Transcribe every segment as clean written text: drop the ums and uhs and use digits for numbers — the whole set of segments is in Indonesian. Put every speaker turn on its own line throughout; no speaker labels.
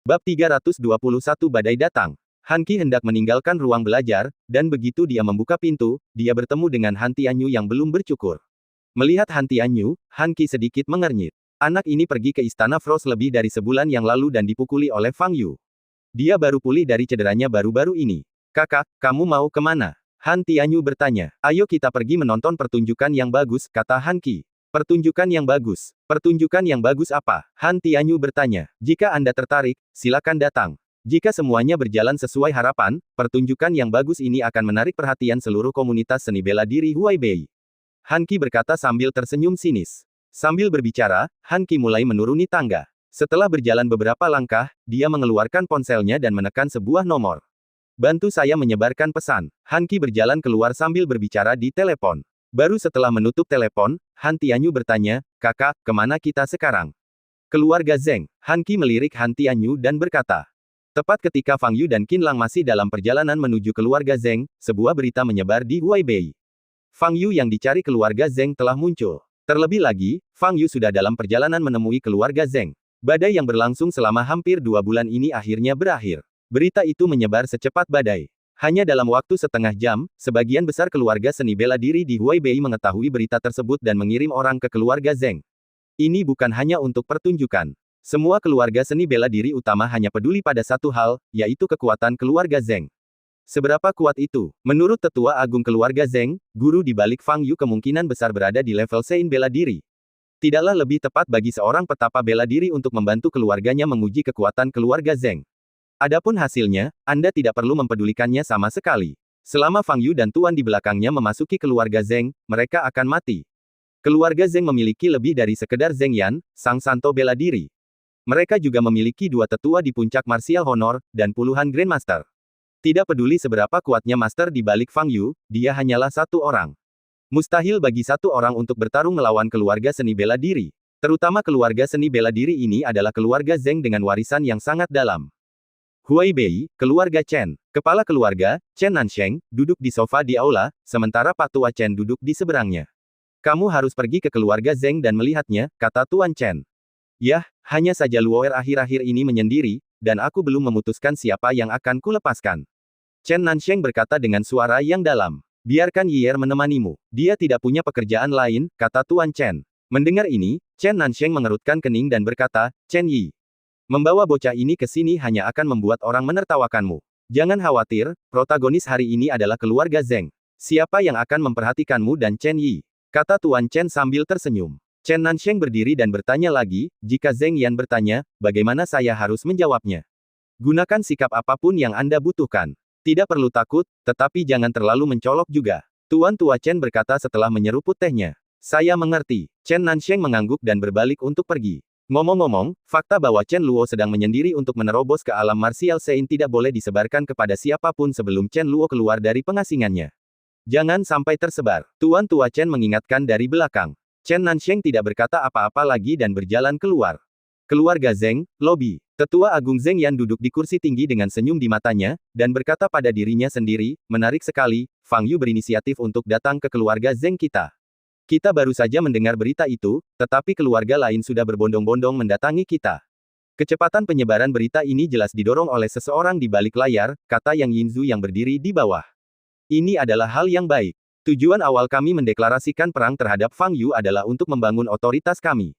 Bab 321 Badai Datang. Han Qi hendak meninggalkan ruang belajar, dan begitu dia membuka pintu, dia bertemu dengan Han Tianyu yang belum bercukur. Melihat Han Tianyu, Han Qi sedikit mengernyit. Anak ini pergi ke Istana Frost lebih dari sebulan yang lalu dan dipukuli oleh Fang Yu. Dia baru pulih dari cederanya baru-baru ini. Kakak, kamu mau kemana? Han Tianyu bertanya. Ayo kita pergi menonton pertunjukan yang bagus, kata Han Qi. Pertunjukan yang bagus. Pertunjukan yang bagus apa? Han Tianyu bertanya. Jika Anda tertarik, silakan datang. Jika semuanya berjalan sesuai harapan, pertunjukan yang bagus ini akan menarik perhatian seluruh komunitas seni bela diri Huaibei. Han Qi berkata sambil tersenyum sinis. Sambil berbicara, Han Qi mulai menuruni tangga. Setelah berjalan beberapa langkah, dia mengeluarkan ponselnya dan menekan sebuah nomor. Bantu saya menyebarkan pesan. Han Qi berjalan keluar sambil berbicara di telepon. Baru setelah menutup telepon, Han Tianyu bertanya, kakak, kemana kita sekarang? Keluarga Zeng. Han Qi melirik Han Tianyu dan berkata. Tepat ketika Fang Yu dan Qin Lang masih dalam perjalanan menuju keluarga Zeng, sebuah berita menyebar di Huaibei. Fang Yu yang dicari keluarga Zeng telah muncul. Terlebih lagi, Fang Yu sudah dalam perjalanan menemui keluarga Zeng. Badai yang berlangsung selama hampir 2 bulan ini akhirnya berakhir. Berita itu menyebar secepat badai. Hanya dalam waktu setengah jam, sebagian besar keluarga seni bela diri di Huaibei mengetahui berita tersebut dan mengirim orang ke keluarga Zeng. Ini bukan hanya untuk pertunjukan. Semua keluarga seni bela diri utama hanya peduli pada satu hal, yaitu kekuatan keluarga Zeng. Seberapa kuat itu? Menurut Tetua Agung keluarga Zeng, guru di balik Fang Yu kemungkinan besar berada di level Sein bela diri. Tidaklah lebih tepat bagi seorang petapa bela diri untuk membantu keluarganya menguji kekuatan keluarga Zeng. Adapun hasilnya, Anda tidak perlu mempedulikannya sama sekali. Selama Fang Yu dan Tuan di belakangnya memasuki keluarga Zeng, mereka akan mati. Keluarga Zeng memiliki lebih dari sekedar Zeng Yan, sang santo bela diri. Mereka juga memiliki 2 tetua di puncak martial honor, dan puluhan Grandmaster. Tidak peduli seberapa kuatnya master di balik Fang Yu, dia hanyalah satu orang. Mustahil bagi satu orang untuk bertarung melawan keluarga seni bela diri. Terutama keluarga seni bela diri ini adalah keluarga Zeng dengan warisan yang sangat dalam. Huaibei, keluarga Chen. Kepala keluarga, Chen Nansheng, duduk di sofa di aula, sementara Pak Tua Chen duduk di seberangnya. Kamu harus pergi ke keluarga Zeng dan melihatnya, kata Tuan Chen. Yah, hanya saja Luoer akhir-akhir ini menyendiri, dan aku belum memutuskan siapa yang akan kulepaskan. Chen Nansheng berkata dengan suara yang dalam. Biarkan Yier menemanimu. Dia tidak punya pekerjaan lain, kata Tuan Chen. Mendengar ini, Chen Nansheng mengerutkan kening dan berkata, Chen Yi. Membawa bocah ini ke sini hanya akan membuat orang menertawakanmu. Jangan khawatir, protagonis hari ini adalah keluarga Zeng. Siapa yang akan memperhatikanmu dan Chen Yi? Kata Tuan Chen sambil tersenyum. Chen Nansheng berdiri dan bertanya lagi, jika Zeng Yan bertanya, bagaimana saya harus menjawabnya? Gunakan sikap apapun yang Anda butuhkan. Tidak perlu takut, tetapi jangan terlalu mencolok juga. Tuan Tua Chen berkata setelah menyeruput tehnya. Saya mengerti. Chen Nansheng mengangguk dan berbalik untuk pergi. Ngomong-ngomong, fakta bahwa Chen Luo sedang menyendiri untuk menerobos ke alam martial Sein tidak boleh disebarkan kepada siapapun sebelum Chen Luo keluar dari pengasingannya. Jangan sampai tersebar. Tuan Tua Chen mengingatkan dari belakang. Chen Nansheng tidak berkata apa-apa lagi dan berjalan keluar. Keluarga Zeng, lobi. Tetua Agung Zeng Yan duduk di kursi tinggi dengan senyum di matanya, dan berkata pada dirinya sendiri, menarik sekali, Fang Yu berinisiatif untuk datang ke keluarga Zeng kita. Kita baru saja mendengar berita itu, tetapi keluarga lain sudah berbondong-bondong mendatangi kita. Kecepatan penyebaran berita ini jelas didorong oleh seseorang di balik layar, kata Yang Yinzu yang berdiri di bawah. Ini adalah hal yang baik. Tujuan awal kami mendeklarasikan perang terhadap Fang Yu adalah untuk membangun otoritas kami.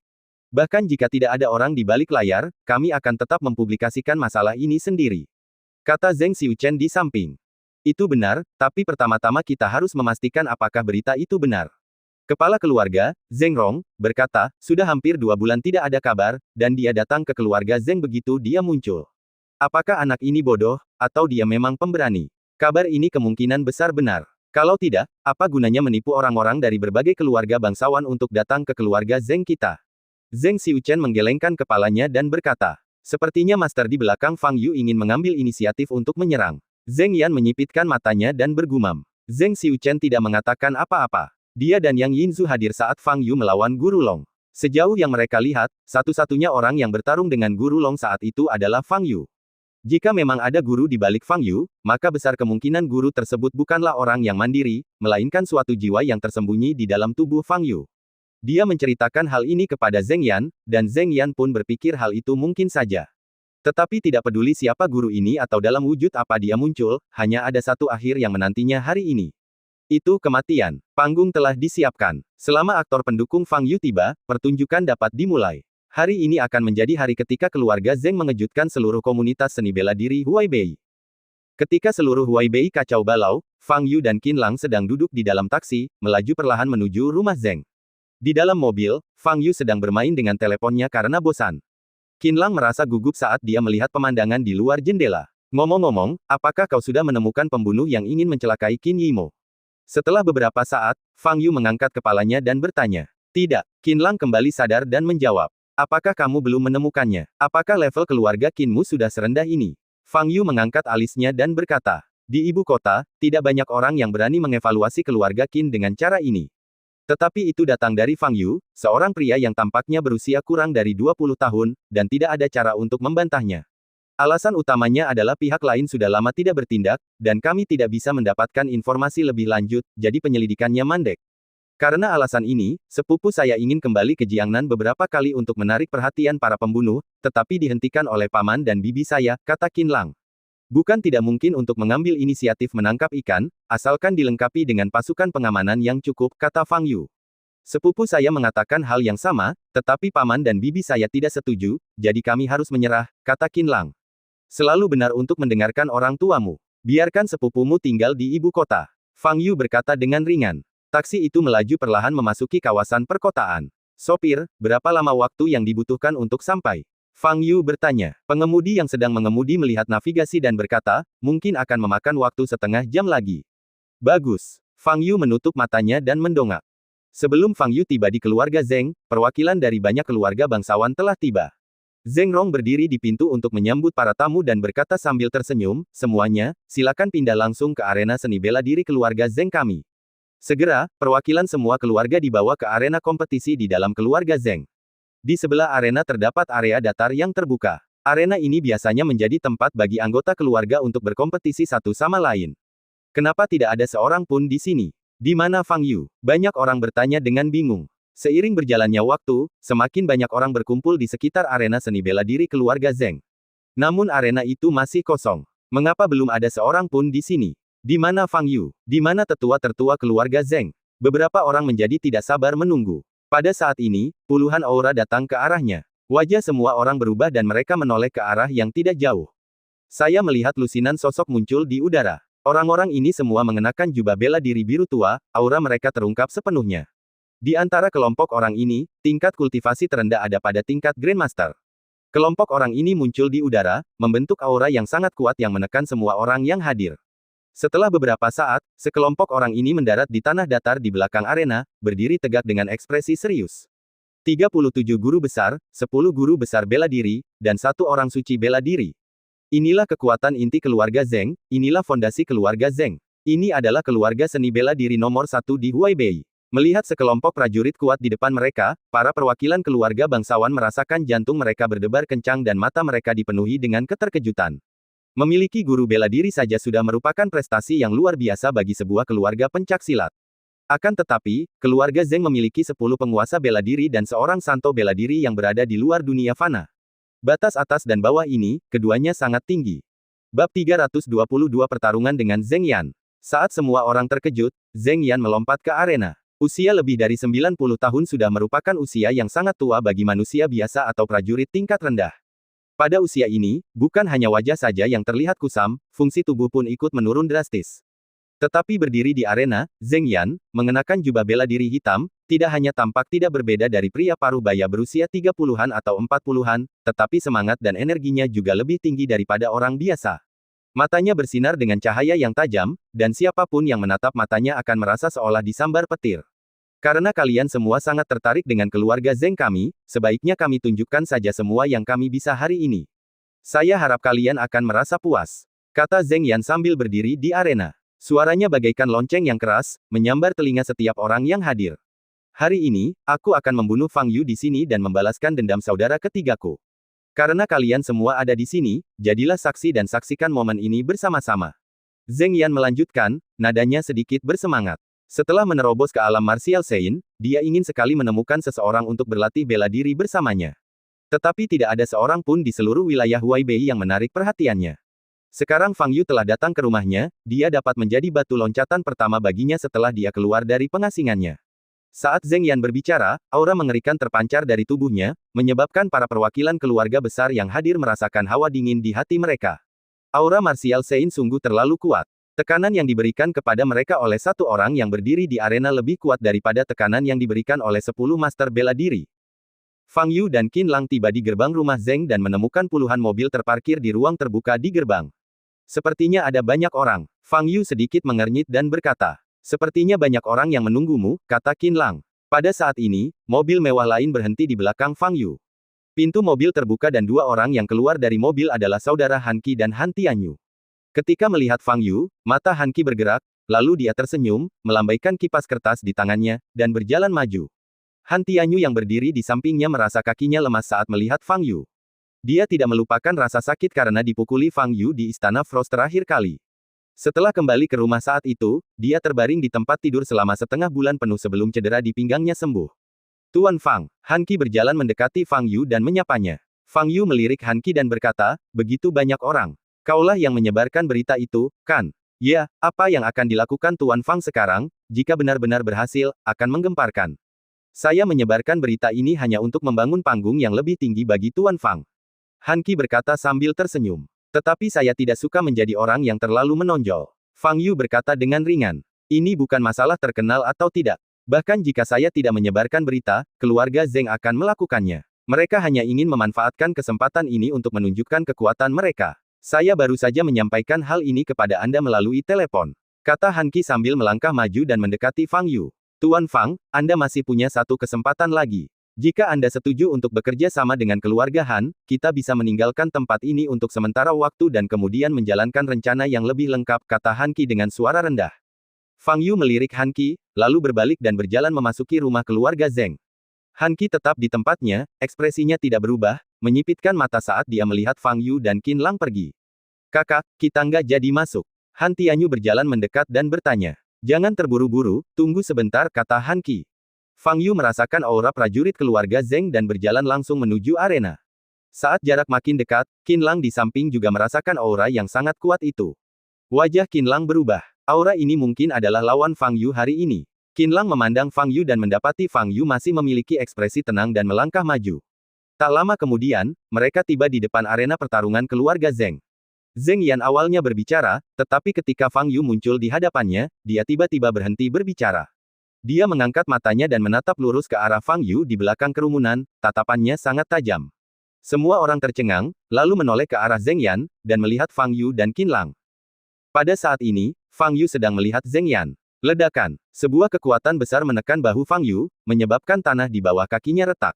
Bahkan jika tidak ada orang di balik layar, kami akan tetap mempublikasikan masalah ini sendiri. Kata Zeng Xiuchen di samping. Itu benar, tapi pertama-tama kita harus memastikan apakah berita itu benar. Kepala keluarga, Zeng Rong, berkata, sudah hampir 2 bulan tidak ada kabar, dan dia datang ke keluarga Zeng begitu dia muncul. Apakah anak ini bodoh, atau dia memang pemberani? Kabar ini kemungkinan besar benar. Kalau tidak, apa gunanya menipu orang-orang dari berbagai keluarga bangsawan untuk datang ke keluarga Zeng kita? Zeng Xiuchen menggelengkan kepalanya dan berkata, sepertinya master di belakang Fang Yu ingin mengambil inisiatif untuk menyerang. Zeng Yan menyipitkan matanya dan bergumam. Zeng Xiuchen tidak mengatakan apa-apa. Dia dan Yang Yinzu hadir saat Fang Yu melawan Guru Long. Sejauh yang mereka lihat, satu-satunya orang yang bertarung dengan Guru Long saat itu adalah Fang Yu. Jika memang ada guru di balik Fang Yu, maka besar kemungkinan guru tersebut bukanlah orang yang mandiri, melainkan suatu jiwa yang tersembunyi di dalam tubuh Fang Yu. Dia menceritakan hal ini kepada Zeng Yan, dan Zeng Yan pun berpikir hal itu mungkin saja. Tetapi tidak peduli siapa guru ini atau dalam wujud apa dia muncul, hanya ada satu akhir yang menantinya hari ini. Itu kematian. Panggung telah disiapkan. Selama aktor pendukung Fang Yu tiba, pertunjukan dapat dimulai. Hari ini akan menjadi hari ketika keluarga Zeng mengejutkan seluruh komunitas seni bela diri Huaibei. Ketika seluruh Huaibei kacau balau, Fang Yu dan Qin Lang sedang duduk di dalam taksi, melaju perlahan menuju rumah Zeng. Di dalam mobil, Fang Yu sedang bermain dengan teleponnya karena bosan. Qin Lang merasa gugup saat dia melihat pemandangan di luar jendela. Ngomong-ngomong, apakah kau sudah menemukan pembunuh yang ingin mencelakai Qin Yimo? Setelah beberapa saat, Fang Yu mengangkat kepalanya dan bertanya. Tidak. Qin Lang kembali sadar dan menjawab. Apakah kamu belum menemukannya? Apakah level keluarga Qinmu sudah serendah ini? Fang Yu mengangkat alisnya dan berkata. Di ibu kota, tidak banyak orang yang berani mengevaluasi keluarga Qin dengan cara ini. Tetapi itu datang dari Fang Yu, seorang pria yang tampaknya berusia kurang dari 20 tahun, dan tidak ada cara untuk membantahnya. Alasan utamanya adalah pihak lain sudah lama tidak bertindak, dan kami tidak bisa mendapatkan informasi lebih lanjut, jadi penyelidikannya mandek. Karena alasan ini, sepupu saya ingin kembali ke Jiangnan beberapa kali untuk menarik perhatian para pembunuh, tetapi dihentikan oleh paman dan bibi saya, kata Qin Lang. Bukan tidak mungkin untuk mengambil inisiatif menangkap ikan, asalkan dilengkapi dengan pasukan pengamanan yang cukup, kata Fang Yu. Sepupu saya mengatakan hal yang sama, tetapi paman dan bibi saya tidak setuju, jadi kami harus menyerah, kata Qin Lang. Selalu benar untuk mendengarkan orang tuamu. Biarkan sepupumu tinggal di ibu kota. Fang Yu berkata dengan ringan. Taksi itu melaju perlahan memasuki kawasan perkotaan. Sopir, berapa lama waktu yang dibutuhkan untuk sampai? Fang Yu bertanya. Pengemudi yang sedang mengemudi melihat navigasi dan berkata, mungkin akan memakan waktu setengah jam lagi. Bagus. Fang Yu menutup matanya dan mendongak. Sebelum Fang Yu tiba di keluarga Zeng, perwakilan dari banyak keluarga bangsawan telah tiba. Zeng Rong berdiri di pintu untuk menyambut para tamu dan berkata sambil tersenyum, semuanya, silakan pindah langsung ke arena seni bela diri keluarga Zeng kami. Segera, perwakilan semua keluarga dibawa ke arena kompetisi di dalam keluarga Zeng. Di sebelah arena terdapat area datar yang terbuka. Arena ini biasanya menjadi tempat bagi anggota keluarga untuk berkompetisi satu sama lain. Kenapa tidak ada seorang pun di sini? Di mana Fang Yu? Banyak orang bertanya dengan bingung. Seiring berjalannya waktu, semakin banyak orang berkumpul di sekitar arena seni bela diri keluarga Zeng. Namun arena itu masih kosong. Mengapa belum ada seorang pun di sini? Di mana Fang Yu? Di mana tetua-tertua keluarga Zeng? Beberapa orang menjadi tidak sabar menunggu. Pada saat ini, puluhan aura datang ke arahnya. Wajah semua orang berubah dan mereka menoleh ke arah yang tidak jauh. Saya melihat lusinan sosok muncul di udara. Orang-orang ini semua mengenakan jubah bela diri biru tua, aura mereka terungkap sepenuhnya. Di antara kelompok orang ini, tingkat kultivasi terendah ada pada tingkat Grandmaster. Kelompok orang ini muncul di udara, membentuk aura yang sangat kuat yang menekan semua orang yang hadir. Setelah beberapa saat, sekelompok orang ini mendarat di tanah datar di belakang arena, berdiri tegak dengan ekspresi serius. 37 guru besar, 10 guru besar bela diri, dan 1 orang suci bela diri. Inilah kekuatan inti keluarga Zeng, inilah fondasi keluarga Zeng. Ini adalah keluarga seni bela diri nomor 1 di Huaibei. Melihat sekelompok prajurit kuat di depan mereka, para perwakilan keluarga bangsawan merasakan jantung mereka berdebar kencang dan mata mereka dipenuhi dengan keterkejutan. Memiliki guru bela diri saja sudah merupakan prestasi yang luar biasa bagi sebuah keluarga pencaksilat. Akan tetapi, keluarga Zeng memiliki 10 penguasa bela diri dan seorang santo bela diri yang berada di luar dunia fana. Batas atas dan bawah ini, keduanya sangat tinggi. Bab 322 pertarungan dengan Zeng Yan. Saat semua orang terkejut, Zeng Yan melompat ke arena. Usia lebih dari 90 tahun sudah merupakan usia yang sangat tua bagi manusia biasa atau prajurit tingkat rendah. Pada usia ini, bukan hanya wajah saja yang terlihat kusam, fungsi tubuh pun ikut menurun drastis. Tetapi berdiri di arena, Zeng Yan, mengenakan jubah bela diri hitam, tidak hanya tampak tidak berbeda dari pria paruh baya berusia 30-an atau 40-an, tetapi semangat dan energinya juga lebih tinggi daripada orang biasa. Matanya bersinar dengan cahaya yang tajam, dan siapapun yang menatap matanya akan merasa seolah disambar petir. Karena kalian semua sangat tertarik dengan keluarga Zeng kami, sebaiknya kami tunjukkan saja semua yang kami bisa hari ini. Saya harap kalian akan merasa puas, kata Zeng Yan sambil berdiri di arena. Suaranya bagaikan lonceng yang keras, menyambar telinga setiap orang yang hadir. Hari ini, aku akan membunuh Fang Yu di sini dan membalaskan dendam saudara ketigaku. Karena kalian semua ada di sini, jadilah saksi dan saksikan momen ini bersama-sama. Zeng Yan melanjutkan, nadanya sedikit bersemangat. Setelah menerobos ke alam martial Sein, dia ingin sekali menemukan seseorang untuk berlatih bela diri bersamanya. Tetapi tidak ada seorang pun di seluruh wilayah Huaibei yang menarik perhatiannya. Sekarang Fang Yu telah datang ke rumahnya, dia dapat menjadi batu loncatan pertama baginya setelah dia keluar dari pengasingannya. Saat Zheng Yan berbicara, aura mengerikan terpancar dari tubuhnya, menyebabkan para perwakilan keluarga besar yang hadir merasakan hawa dingin di hati mereka. Aura martial Sein sungguh terlalu kuat. Tekanan yang diberikan kepada mereka oleh satu orang yang berdiri di arena lebih kuat daripada tekanan yang diberikan oleh 10 master bela diri. Fang Yu dan Qin Lang tiba di gerbang rumah Zheng dan menemukan puluhan mobil terparkir di ruang terbuka di gerbang. Sepertinya ada banyak orang. Fang Yu sedikit mengernyit dan berkata, "Sepertinya banyak orang yang menunggumu," kata Qin Lang. Pada saat ini, mobil mewah lain berhenti di belakang Fang Yu. Pintu mobil terbuka dan dua orang yang keluar dari mobil adalah saudara Han Qi dan Han Tianyu. Ketika melihat Fang Yu, mata Han Qi bergerak, lalu dia tersenyum, melambaikan kipas kertas di tangannya, dan berjalan maju. Han Tianyu yang berdiri di sampingnya merasa kakinya lemas saat melihat Fang Yu. Dia tidak melupakan rasa sakit karena dipukuli Fang Yu di Istana Frost terakhir kali. Setelah kembali ke rumah saat itu, dia terbaring di tempat tidur selama setengah bulan penuh sebelum cedera di pinggangnya sembuh. Tuan Fang, Han Qi berjalan mendekati Fang Yu dan menyapanya. Fang Yu melirik Han Qi dan berkata, "Begitu banyak orang. Kaulah yang menyebarkan berita itu, kan?" "Ya, apa yang akan dilakukan Tuan Fang sekarang, jika benar-benar berhasil, akan menggemparkan. Saya menyebarkan berita ini hanya untuk membangun panggung yang lebih tinggi bagi Tuan Fang." Han Qi berkata sambil tersenyum. "Tetapi saya tidak suka menjadi orang yang terlalu menonjol." Fang Yu berkata dengan ringan. "Ini bukan masalah terkenal atau tidak. Bahkan jika saya tidak menyebarkan berita, keluarga Zheng akan melakukannya. Mereka hanya ingin memanfaatkan kesempatan ini untuk menunjukkan kekuatan mereka. Saya baru saja menyampaikan hal ini kepada Anda melalui telepon," kata Han Qi sambil melangkah maju dan mendekati Fang Yu. "Tuan Fang, Anda masih punya satu kesempatan lagi. Jika Anda setuju untuk bekerja sama dengan keluarga Han, kita bisa meninggalkan tempat ini untuk sementara waktu dan kemudian menjalankan rencana yang lebih lengkap," kata Han Qi dengan suara rendah. Fang Yu melirik Han Qi, lalu berbalik dan berjalan memasuki rumah keluarga Zheng. Han Qi tetap di tempatnya, ekspresinya tidak berubah, menyipitkan mata saat dia melihat Fang Yu dan Qin Lang pergi. "Kakak, kita nggak jadi masuk." Han Tianyu berjalan mendekat dan bertanya. "Jangan terburu-buru, tunggu sebentar," kata Han Qi. Fang Yu merasakan aura prajurit keluarga Zheng dan berjalan langsung menuju arena. Saat jarak makin dekat, Qin Lang di samping juga merasakan aura yang sangat kuat itu. Wajah Qin Lang berubah. Aura ini mungkin adalah lawan Fang Yu hari ini. Qin Lang memandang Fang Yu dan mendapati Fang Yu masih memiliki ekspresi tenang dan melangkah maju. Tak lama kemudian, mereka tiba di depan arena pertarungan keluarga Zheng. Zheng Yan awalnya berbicara, tetapi ketika Fang Yu muncul di hadapannya, dia tiba-tiba berhenti berbicara. Dia mengangkat matanya dan menatap lurus ke arah Fang Yu di belakang kerumunan, tatapannya sangat tajam. Semua orang tercengang, lalu menoleh ke arah Zheng Yan, dan melihat Fang Yu dan Qin Lang. Pada saat ini, Fang Yu sedang melihat Zheng Yan. Ledakan. Sebuah kekuatan besar menekan bahu Fang Yu, menyebabkan tanah di bawah kakinya retak.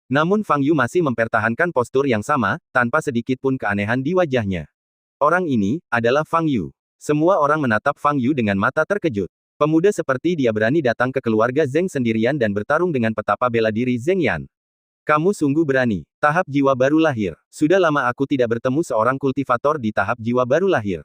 Namun Fang Yu masih mempertahankan postur yang sama, tanpa sedikit pun keanehan di wajahnya. Orang ini adalah Fang Yu. Semua orang menatap Fang Yu dengan mata terkejut. Pemuda seperti dia berani datang ke keluarga Zheng sendirian dan bertarung dengan petapa bela diri Zheng Yan. "Kamu sungguh berani." Tahap jiwa baru lahir. "Sudah lama aku tidak bertemu seorang kultivator di tahap jiwa baru lahir."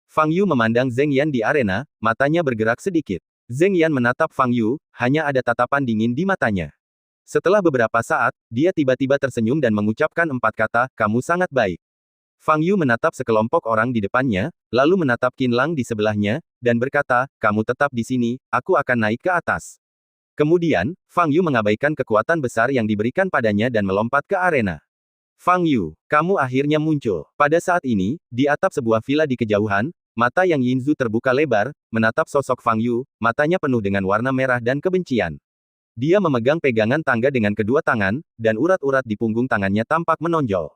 Fang Yu memandang Zheng Yan di arena, matanya bergerak sedikit. Zheng Yan menatap Fang Yu, hanya ada tatapan dingin di matanya. Setelah beberapa saat, dia tiba-tiba tersenyum dan mengucapkan 4 kata, "Kamu sangat baik." Fang Yu menatap sekelompok orang di depannya, lalu menatap Qin Lang di sebelahnya, dan berkata, "Kamu tetap di sini, aku akan naik ke atas." Kemudian, Fang Yu mengabaikan kekuatan besar yang diberikan padanya dan melompat ke arena. "Fang Yu, kamu akhirnya muncul." Pada saat ini, di atap sebuah villa di kejauhan, mata Yang Yinzu terbuka lebar, menatap sosok Fang Yu, matanya penuh dengan warna merah dan kebencian. Dia memegang pegangan tangga dengan kedua tangan, dan urat-urat di punggung tangannya tampak menonjol.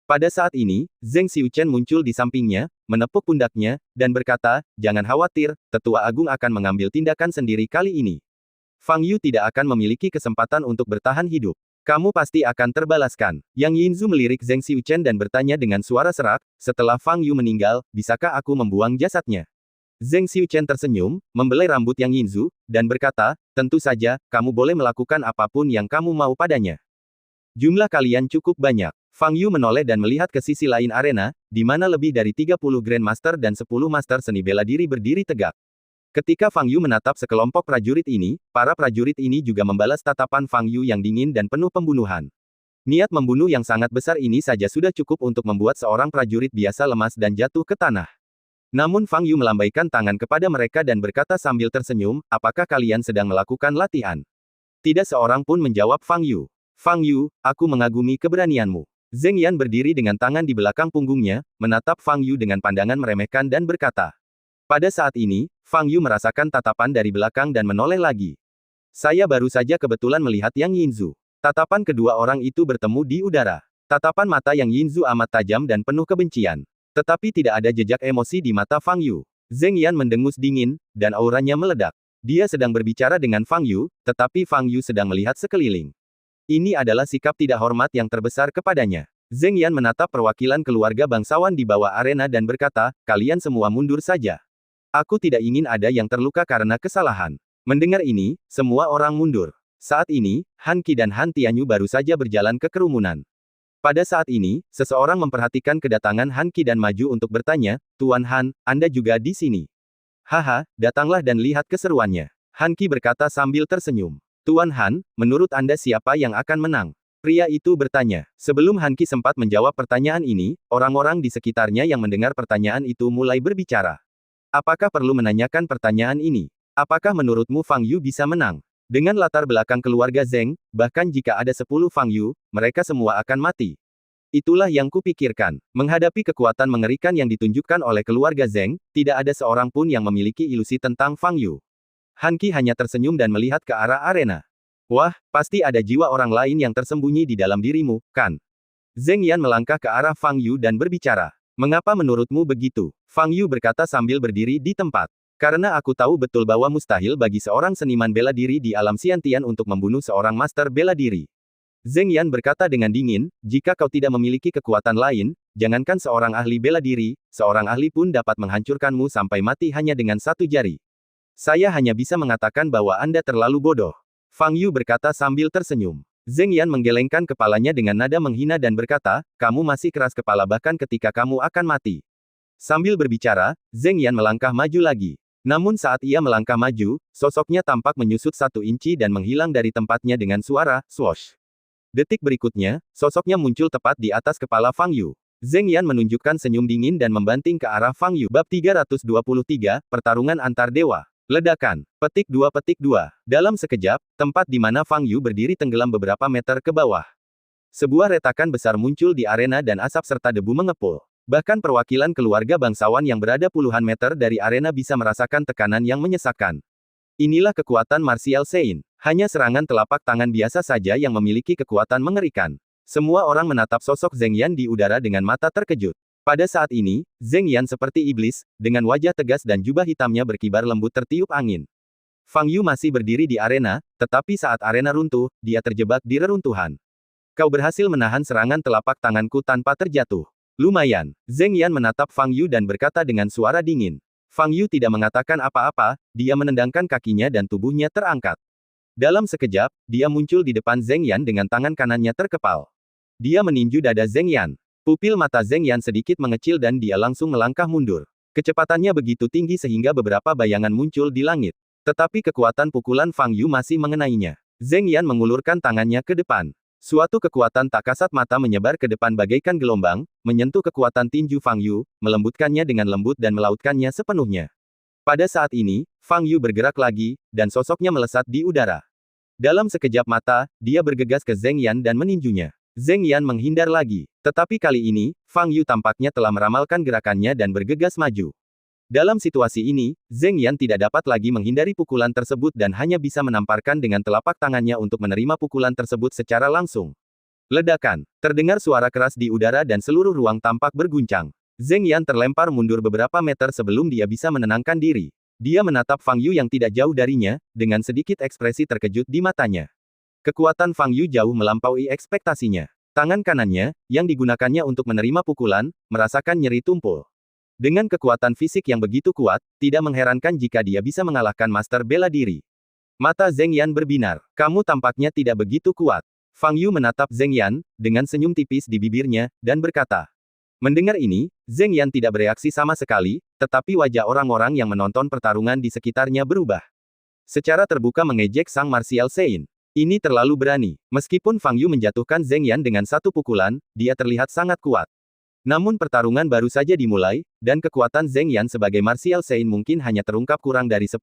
Pada saat ini, Zheng Xiuchen muncul di sampingnya, menepuk pundaknya, dan berkata, "Jangan khawatir, Tetua Agung akan mengambil tindakan sendiri kali ini. Fang Yu tidak akan memiliki kesempatan untuk bertahan hidup. Kamu pasti akan terbalaskan." Yang Yinzu melirik Zheng Xiuchen dan bertanya dengan suara serak, "Setelah Fang Yu meninggal, bisakah aku membuang jasadnya?" Zheng Xiuchen tersenyum, membelai rambut Yang Yinzu, dan berkata, "Tentu saja, kamu boleh melakukan apapun yang kamu mau padanya. Jumlah kalian cukup banyak." Fang Yu menoleh dan melihat ke sisi lain arena, di mana lebih dari 30 Grandmaster dan 10 Master Seni Bela Diri berdiri tegak. Ketika Fang Yu menatap sekelompok prajurit ini, para prajurit ini juga membalas tatapan Fang Yu yang dingin dan penuh pembunuhan. Niat membunuh yang sangat besar ini saja sudah cukup untuk membuat seorang prajurit biasa lemas dan jatuh ke tanah. Namun Fang Yu melambaikan tangan kepada mereka dan berkata sambil tersenyum, apakah kalian sedang melakukan latihan? Tidak seorang pun menjawab Fang Yu. Fang Yu, aku mengagumi keberanianmu. Zheng Yan berdiri dengan tangan di belakang punggungnya, menatap Fang Yu dengan pandangan meremehkan dan berkata. Pada saat ini, Fang Yu merasakan tatapan dari belakang dan menoleh lagi. Saya baru saja kebetulan melihat Yang Yinzu. Tatapan kedua orang itu bertemu di udara. Tatapan mata Yang Yinzu amat tajam dan penuh kebencian. Tetapi tidak ada jejak emosi di mata Fang Yu. Zheng Yan mendengus dingin, dan auranya meledak. Dia sedang berbicara dengan Fang Yu, tetapi Fang Yu sedang melihat sekeliling. Ini adalah sikap tidak hormat yang terbesar kepadanya. Zheng Yan menatap perwakilan keluarga bangsawan di bawah arena dan berkata, kalian semua mundur saja. Aku tidak ingin ada yang terluka karena kesalahan. Mendengar ini, semua orang mundur. Saat ini, Han Qi dan Han Tianyu baru saja berjalan ke kerumunan. Pada saat ini, seseorang memperhatikan kedatangan Han Qi dan maju untuk bertanya, Tuan Han, Anda juga di sini. Haha, datanglah dan lihat keseruannya. Han Qi berkata sambil tersenyum. Tuan Han, menurut Anda siapa yang akan menang? Pria itu bertanya. Sebelum Han Qi sempat menjawab pertanyaan ini, orang-orang di sekitarnya yang mendengar pertanyaan itu mulai berbicara. Apakah perlu menanyakan pertanyaan ini? Apakah menurutmu Fang Yu bisa menang? Dengan latar belakang keluarga Zheng, bahkan jika ada 10 Fang Yu, mereka semua akan mati. Itulah yang kupikirkan. Menghadapi kekuatan mengerikan yang ditunjukkan oleh keluarga Zheng, tidak ada seorang pun yang memiliki ilusi tentang Fang Yu. Han Qi hanya tersenyum dan melihat ke arah arena. Wah, pasti ada jiwa orang lain yang tersembunyi di dalam dirimu, kan? Zheng Yan melangkah ke arah Fang Yu dan berbicara. Mengapa menurutmu begitu? Fang Yu berkata sambil berdiri di tempat. Karena aku tahu betul bahwa mustahil bagi seorang seniman bela diri di alam Xiantian untuk membunuh seorang master bela diri. Zheng Yan berkata dengan dingin, jika kau tidak memiliki kekuatan lain, jangankan seorang ahli bela diri, seorang ahli pun dapat menghancurkanmu sampai mati hanya dengan satu jari. Saya hanya bisa mengatakan bahwa Anda terlalu bodoh. Fang Yu berkata sambil tersenyum. Zheng Yan menggelengkan kepalanya dengan nada menghina dan berkata, kamu masih keras kepala bahkan ketika kamu akan mati. Sambil berbicara, Zheng Yan melangkah maju lagi. Namun saat ia melangkah maju, sosoknya tampak menyusut 1 inci dan menghilang dari tempatnya dengan suara, swoosh. Detik berikutnya, sosoknya muncul tepat di atas kepala Fang Yu. Zheng Yan menunjukkan senyum dingin dan membanting ke arah Fang Yu. Bab 323, Pertarungan Antar Dewa. Ledakan. Petik 2. Dalam sekejap, tempat di mana Fang Yu berdiri tenggelam beberapa meter ke bawah. Sebuah retakan besar muncul di arena dan asap serta debu mengepul. Bahkan perwakilan keluarga bangsawan yang berada puluhan meter dari arena bisa merasakan tekanan yang menyesakkan. Inilah kekuatan martial Sein. Hanya serangan telapak tangan biasa saja yang memiliki kekuatan mengerikan. Semua orang menatap sosok Zheng Yan di udara dengan mata terkejut. Pada saat ini, Zheng Yan seperti iblis, dengan wajah tegas dan jubah hitamnya berkibar lembut tertiup angin. Fang Yu masih berdiri di arena, tetapi saat arena runtuh, dia terjebak di reruntuhan. Kau berhasil menahan serangan telapak tanganku tanpa terjatuh. Lumayan. Zheng Yan menatap Fang Yu dan berkata dengan suara dingin. Fang Yu tidak mengatakan apa-apa, dia menendangkan kakinya dan tubuhnya terangkat. Dalam sekejap, dia muncul di depan Zheng Yan dengan tangan kanannya terkepal. Dia meninju dada Zheng Yan. Pupil mata Zheng Yan sedikit mengecil dan dia langsung melangkah mundur. Kecepatannya begitu tinggi sehingga beberapa bayangan muncul di langit. Tetapi kekuatan pukulan Fang Yu masih mengenainya. Zheng Yan mengulurkan tangannya ke depan. Suatu kekuatan tak kasat mata menyebar ke depan bagaikan gelombang, menyentuh kekuatan tinju Fang Yu, melembutkannya dengan lembut dan melautkannya sepenuhnya. Pada saat ini, Fang Yu bergerak lagi, dan sosoknya melesat di udara. Dalam sekejap mata, dia bergegas ke Zheng Yan dan meninjunya. Zheng Yan menghindar lagi. Tetapi kali ini, Fang Yu tampaknya telah meramalkan gerakannya dan bergegas maju. Dalam situasi ini, Zheng Yan tidak dapat lagi menghindari pukulan tersebut dan hanya bisa menamparkan dengan telapak tangannya untuk menerima pukulan tersebut secara langsung. Ledakan. Terdengar suara keras di udara dan seluruh ruang tampak berguncang. Zheng Yan terlempar mundur beberapa meter sebelum dia bisa menenangkan diri. Dia menatap Fang Yu yang tidak jauh darinya, dengan sedikit ekspresi terkejut di matanya. Kekuatan Fang Yu jauh melampaui ekspektasinya. Tangan kanannya, yang digunakannya untuk menerima pukulan, merasakan nyeri tumpul. Dengan kekuatan fisik yang begitu kuat, tidak mengherankan jika dia bisa mengalahkan master bela diri. Mata Zheng Yan berbinar. Kamu tampaknya tidak begitu kuat. Fang Yu menatap Zheng Yan, dengan senyum tipis di bibirnya, dan berkata. Mendengar ini, Zheng Yan tidak bereaksi sama sekali, tetapi wajah orang-orang yang menonton pertarungan di sekitarnya berubah. Secara terbuka mengejek sang martial Sein. Ini terlalu berani. Meskipun Fang Yu menjatuhkan Zheng Yan dengan satu pukulan, dia terlihat sangat kuat. Namun pertarungan baru saja dimulai, dan kekuatan Zheng Yan sebagai martial saint mungkin hanya terungkap kurang dari 10%.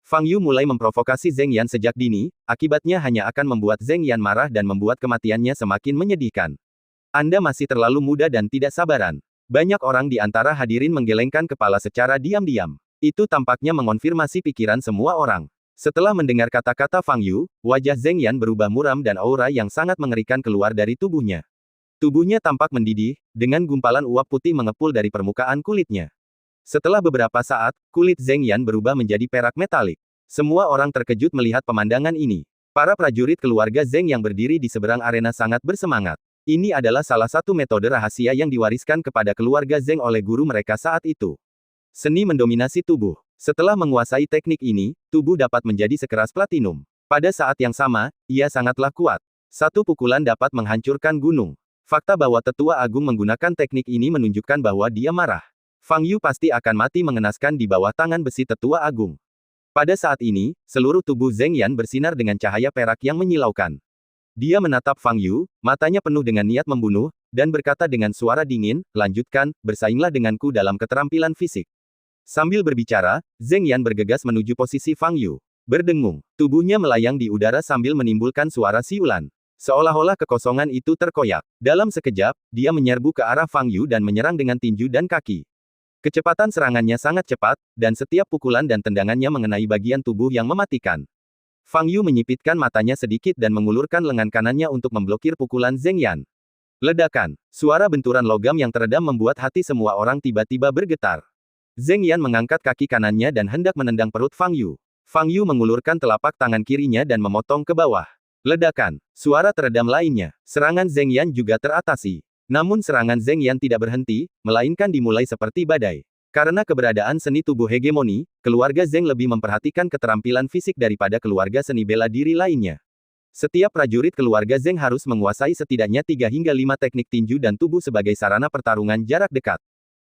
Fang Yu mulai memprovokasi Zheng Yan sejak dini, akibatnya hanya akan membuat Zheng Yan marah dan membuat kematiannya semakin menyedihkan. Anda masih terlalu muda dan tidak sabaran. Banyak orang di antara hadirin menggelengkan kepala secara diam-diam. Itu tampaknya mengonfirmasi pikiran semua orang. Setelah mendengar kata-kata Fang Yu, wajah Zheng Yan berubah muram dan aura yang sangat mengerikan keluar dari tubuhnya. Tubuhnya tampak mendidih, dengan gumpalan uap putih mengepul dari permukaan kulitnya. Setelah beberapa saat, kulit Zheng Yan berubah menjadi perak metalik. Semua orang terkejut melihat pemandangan ini. Para prajurit keluarga Zheng yang berdiri di seberang arena sangat bersemangat. Ini adalah salah satu metode rahasia yang diwariskan kepada keluarga Zheng oleh guru mereka saat itu. Seni mendominasi tubuh. Setelah menguasai teknik ini, tubuh dapat menjadi sekeras platinum. Pada saat yang sama, ia sangatlah kuat. Satu pukulan dapat menghancurkan gunung. Fakta bahwa Tetua Agung menggunakan teknik ini menunjukkan bahwa dia marah. Fang Yu pasti akan mati mengenaskan di bawah tangan besi Tetua Agung. Pada saat ini, seluruh tubuh Zheng Yan bersinar dengan cahaya perak yang menyilaukan. Dia menatap Fang Yu, matanya penuh dengan niat membunuh, dan berkata dengan suara dingin, "Lanjutkan, bersainglah denganku dalam keterampilan fisik." Sambil berbicara, Zheng Yan bergegas menuju posisi Fang Yu. Berdengung, tubuhnya melayang di udara sambil menimbulkan suara siulan. Seolah-olah kekosongan itu terkoyak. Dalam sekejap, dia menyerbu ke arah Fang Yu dan menyerang dengan tinju dan kaki. Kecepatan serangannya sangat cepat, dan setiap pukulan dan tendangannya mengenai bagian tubuh yang mematikan. Fang Yu menyipitkan matanya sedikit dan mengulurkan lengan kanannya untuk memblokir pukulan Zheng Yan. Ledakan, suara benturan logam yang teredam membuat hati semua orang tiba-tiba bergetar. Zheng Yan mengangkat kaki kanannya dan hendak menendang perut Fang Yu. Fang Yu mengulurkan telapak tangan kirinya dan memotong ke bawah. Ledakan, suara teredam lainnya. Serangan Zheng Yan juga teratasi. Namun serangan Zheng Yan tidak berhenti, melainkan dimulai seperti badai. Karena keberadaan seni tubuh hegemoni, keluarga Zheng lebih memperhatikan keterampilan fisik daripada keluarga seni bela diri lainnya. Setiap prajurit keluarga Zheng harus menguasai setidaknya 3 hingga 5 teknik tinju dan tubuh sebagai sarana pertarungan jarak dekat.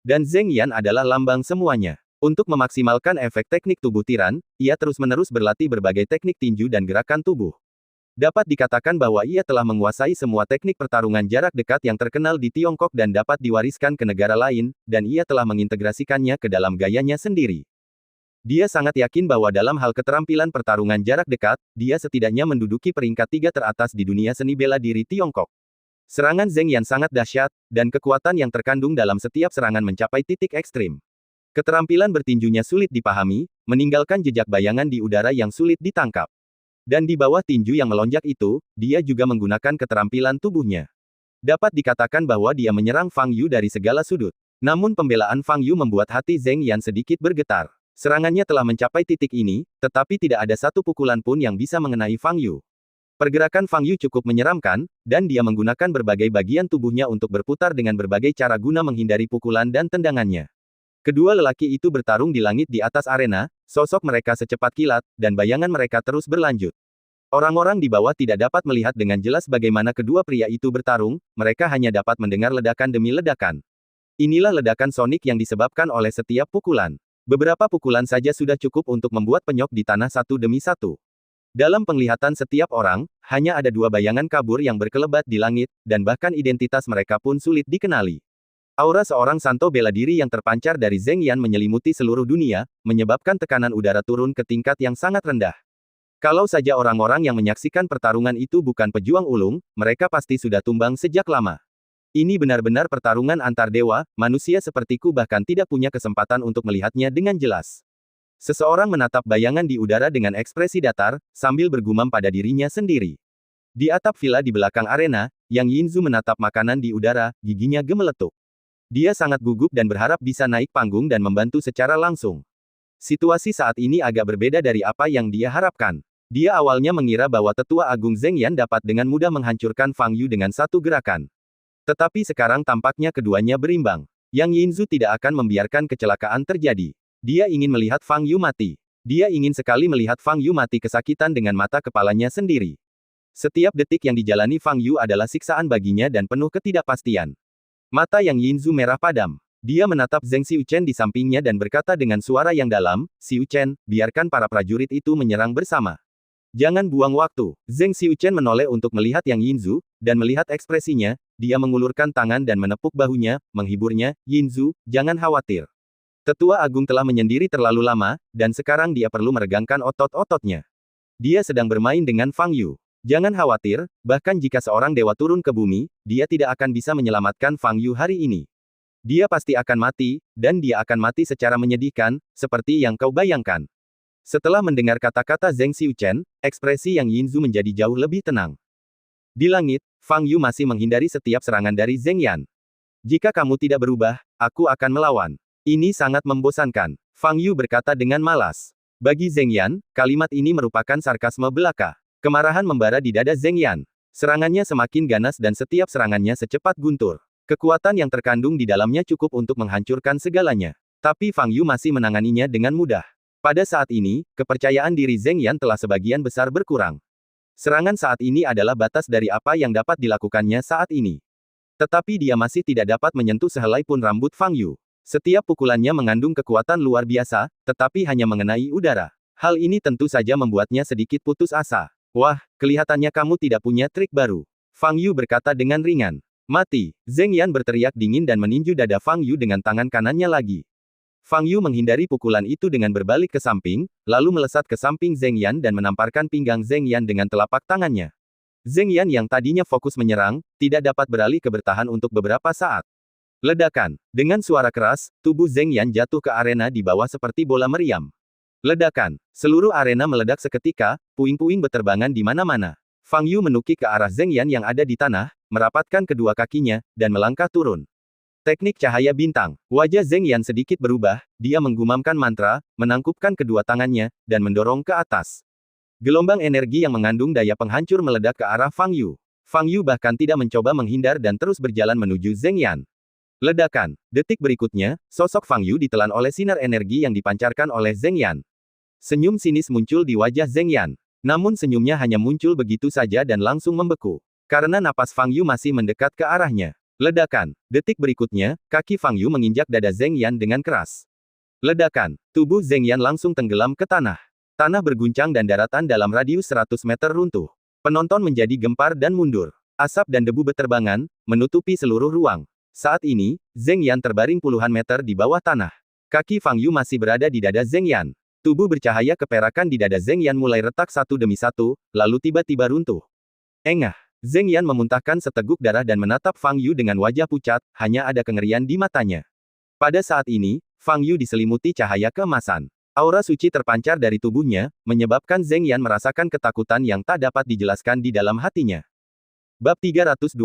Dan Zheng Yan adalah lambang semuanya. Untuk memaksimalkan efek teknik tubuh tiran, ia terus-menerus berlatih berbagai teknik tinju dan gerakan tubuh. Dapat dikatakan bahwa ia telah menguasai semua teknik pertarungan jarak dekat yang terkenal di Tiongkok dan dapat diwariskan ke negara lain, dan ia telah mengintegrasikannya ke dalam gayanya sendiri. Dia sangat yakin bahwa dalam hal keterampilan pertarungan jarak dekat, dia setidaknya menduduki peringkat 3 teratas di dunia seni bela diri Tiongkok. Serangan Zheng Yan sangat dahsyat, dan kekuatan yang terkandung dalam setiap serangan mencapai titik ekstrim. Keterampilan bertinjunya sulit dipahami, meninggalkan jejak bayangan di udara yang sulit ditangkap. Dan di bawah tinju yang melonjak itu, dia juga menggunakan keterampilan tubuhnya. Dapat dikatakan bahwa dia menyerang Fang Yu dari segala sudut. Namun pembelaan Fang Yu membuat hati Zheng Yan sedikit bergetar. Serangannya telah mencapai titik ini, tetapi tidak ada satu pukulan pun yang bisa mengenai Fang Yu. Pergerakan Fang Yu cukup menyeramkan, dan dia menggunakan berbagai bagian tubuhnya untuk berputar dengan berbagai cara guna menghindari pukulan dan tendangannya. Kedua lelaki itu bertarung di langit di atas arena, sosok mereka secepat kilat, dan bayangan mereka terus berlanjut. Orang-orang di bawah tidak dapat melihat dengan jelas bagaimana kedua pria itu bertarung, mereka hanya dapat mendengar ledakan demi ledakan. Inilah ledakan sonik yang disebabkan oleh setiap pukulan. Beberapa pukulan saja sudah cukup untuk membuat penyok di tanah satu demi satu. Dalam penglihatan setiap orang, hanya ada 2 bayangan kabur yang berkelebat di langit, dan bahkan identitas mereka pun sulit dikenali. Aura seorang santo bela diri yang terpancar dari Zheng Yan menyelimuti seluruh dunia, menyebabkan tekanan udara turun ke tingkat yang sangat rendah. Kalau saja orang-orang yang menyaksikan pertarungan itu bukan pejuang ulung, mereka pasti sudah tumbang sejak lama. Ini benar-benar pertarungan antar dewa, manusia sepertiku bahkan tidak punya kesempatan untuk melihatnya dengan jelas. Seseorang menatap bayangan di udara dengan ekspresi datar, sambil bergumam pada dirinya sendiri. Di atap villa di belakang arena, Yang Yinzu menatap makanan di udara, giginya gemeletup. Dia sangat gugup dan berharap bisa naik panggung dan membantu secara langsung. Situasi saat ini agak berbeda dari apa yang dia harapkan. Dia awalnya mengira bahwa Tetua Agung Zheng Yan dapat dengan mudah menghancurkan Fang Yu dengan satu gerakan. Tetapi sekarang tampaknya keduanya berimbang. Yang Yinzu tidak akan membiarkan kecelakaan terjadi. Dia ingin melihat Fang Yu mati. Dia ingin sekali melihat Fang Yu mati kesakitan dengan mata kepalanya sendiri. Setiap detik yang dijalani Fang Yu adalah siksaan baginya dan penuh ketidakpastian. Mata Yang Yinzu merah padam. Dia menatap Zheng Xiuchen di sampingnya dan berkata dengan suara yang dalam, "Xiuchen, biarkan para prajurit itu menyerang bersama." Jangan buang waktu. Zheng Xiuchen menoleh untuk melihat Yang Yinzu, dan melihat ekspresinya, dia mengulurkan tangan dan menepuk bahunya, menghiburnya, Yinzu, jangan khawatir. Tetua Agung telah menyendiri terlalu lama, dan sekarang dia perlu meregangkan otot-ototnya. Dia sedang bermain dengan Fang Yu. Jangan khawatir, bahkan jika seorang dewa turun ke bumi, dia tidak akan bisa menyelamatkan Fang Yu hari ini. Dia pasti akan mati, dan dia akan mati secara menyedihkan, seperti yang kau bayangkan. Setelah mendengar kata-kata Zheng Xiuchen, ekspresi Yang Yinzu menjadi jauh lebih tenang. Di langit, Fang Yu masih menghindari setiap serangan dari Zheng Yan. Jika kamu tidak berubah, aku akan melawan. Ini sangat membosankan. Fang Yu berkata dengan malas. Bagi Zheng Yan, kalimat ini merupakan sarkasme belaka. Kemarahan membara di dada Zheng Yan. Serangannya semakin ganas dan setiap serangannya secepat guntur. Kekuatan yang terkandung di dalamnya cukup untuk menghancurkan segalanya. Tapi Fang Yu masih menanganinya dengan mudah. Pada saat ini, kepercayaan diri Zheng Yan telah sebagian besar berkurang. Serangan saat ini adalah batas dari apa yang dapat dilakukannya saat ini. Tetapi dia masih tidak dapat menyentuh sehelai pun rambut Fang Yu. Setiap pukulannya mengandung kekuatan luar biasa, tetapi hanya mengenai udara. Hal ini tentu saja membuatnya sedikit putus asa. Wah, kelihatannya kamu tidak punya trik baru. Fang Yu berkata dengan ringan. Mati. Zheng Yan berteriak dingin dan meninju dada Fang Yu dengan tangan kanannya lagi. Fang Yu menghindari pukulan itu dengan berbalik ke samping, lalu melesat ke samping Zheng Yan dan menamparkan pinggang Zheng Yan dengan telapak tangannya. Zheng Yan yang tadinya fokus menyerang, tidak dapat beralih ke bertahan untuk beberapa saat. Ledakan. Dengan suara keras, tubuh Zheng Yan jatuh ke arena di bawah seperti bola meriam. Ledakan. Seluruh arena meledak seketika, puing-puing beterbangan di mana-mana. Fang Yu menukik ke arah Zheng Yan yang ada di tanah, merapatkan kedua kakinya, dan melangkah turun. Teknik cahaya bintang. Wajah Zheng Yan sedikit berubah, dia menggumamkan mantra, menangkupkan kedua tangannya, dan mendorong ke atas. Gelombang energi yang mengandung daya penghancur meledak ke arah Fang Yu. Fang Yu bahkan tidak mencoba menghindar dan terus berjalan menuju Zheng Yan. Ledakan. Detik berikutnya, sosok Fang Yu ditelan oleh sinar energi yang dipancarkan oleh Zheng Yan. Senyum sinis muncul di wajah Zheng Yan. Namun senyumnya hanya muncul begitu saja dan langsung membeku. Karena napas Fang Yu masih mendekat ke arahnya. Ledakan. Detik berikutnya, kaki Fang Yu menginjak dada Zheng Yan dengan keras. Ledakan. Tubuh Zheng Yan langsung tenggelam ke tanah. Tanah berguncang dan daratan dalam radius 100 meter runtuh. Penonton menjadi gempar dan mundur. Asap dan debu beterbangan, menutupi seluruh ruang. Saat ini, Zheng Yan terbaring puluhan meter di bawah tanah. Kaki Fang Yu masih berada di dada Zheng Yan. Tubuh bercahaya keperakan di dada Zheng Yan mulai retak satu demi satu, lalu tiba-tiba runtuh. Engah. Zheng Yan memuntahkan seteguk darah dan menatap Fang Yu dengan wajah pucat, hanya ada kengerian di matanya. Pada saat ini, Fang Yu diselimuti cahaya keemasan. Aura suci terpancar dari tubuhnya, menyebabkan Zheng Yan merasakan ketakutan yang tak dapat dijelaskan di dalam hatinya. Bab 324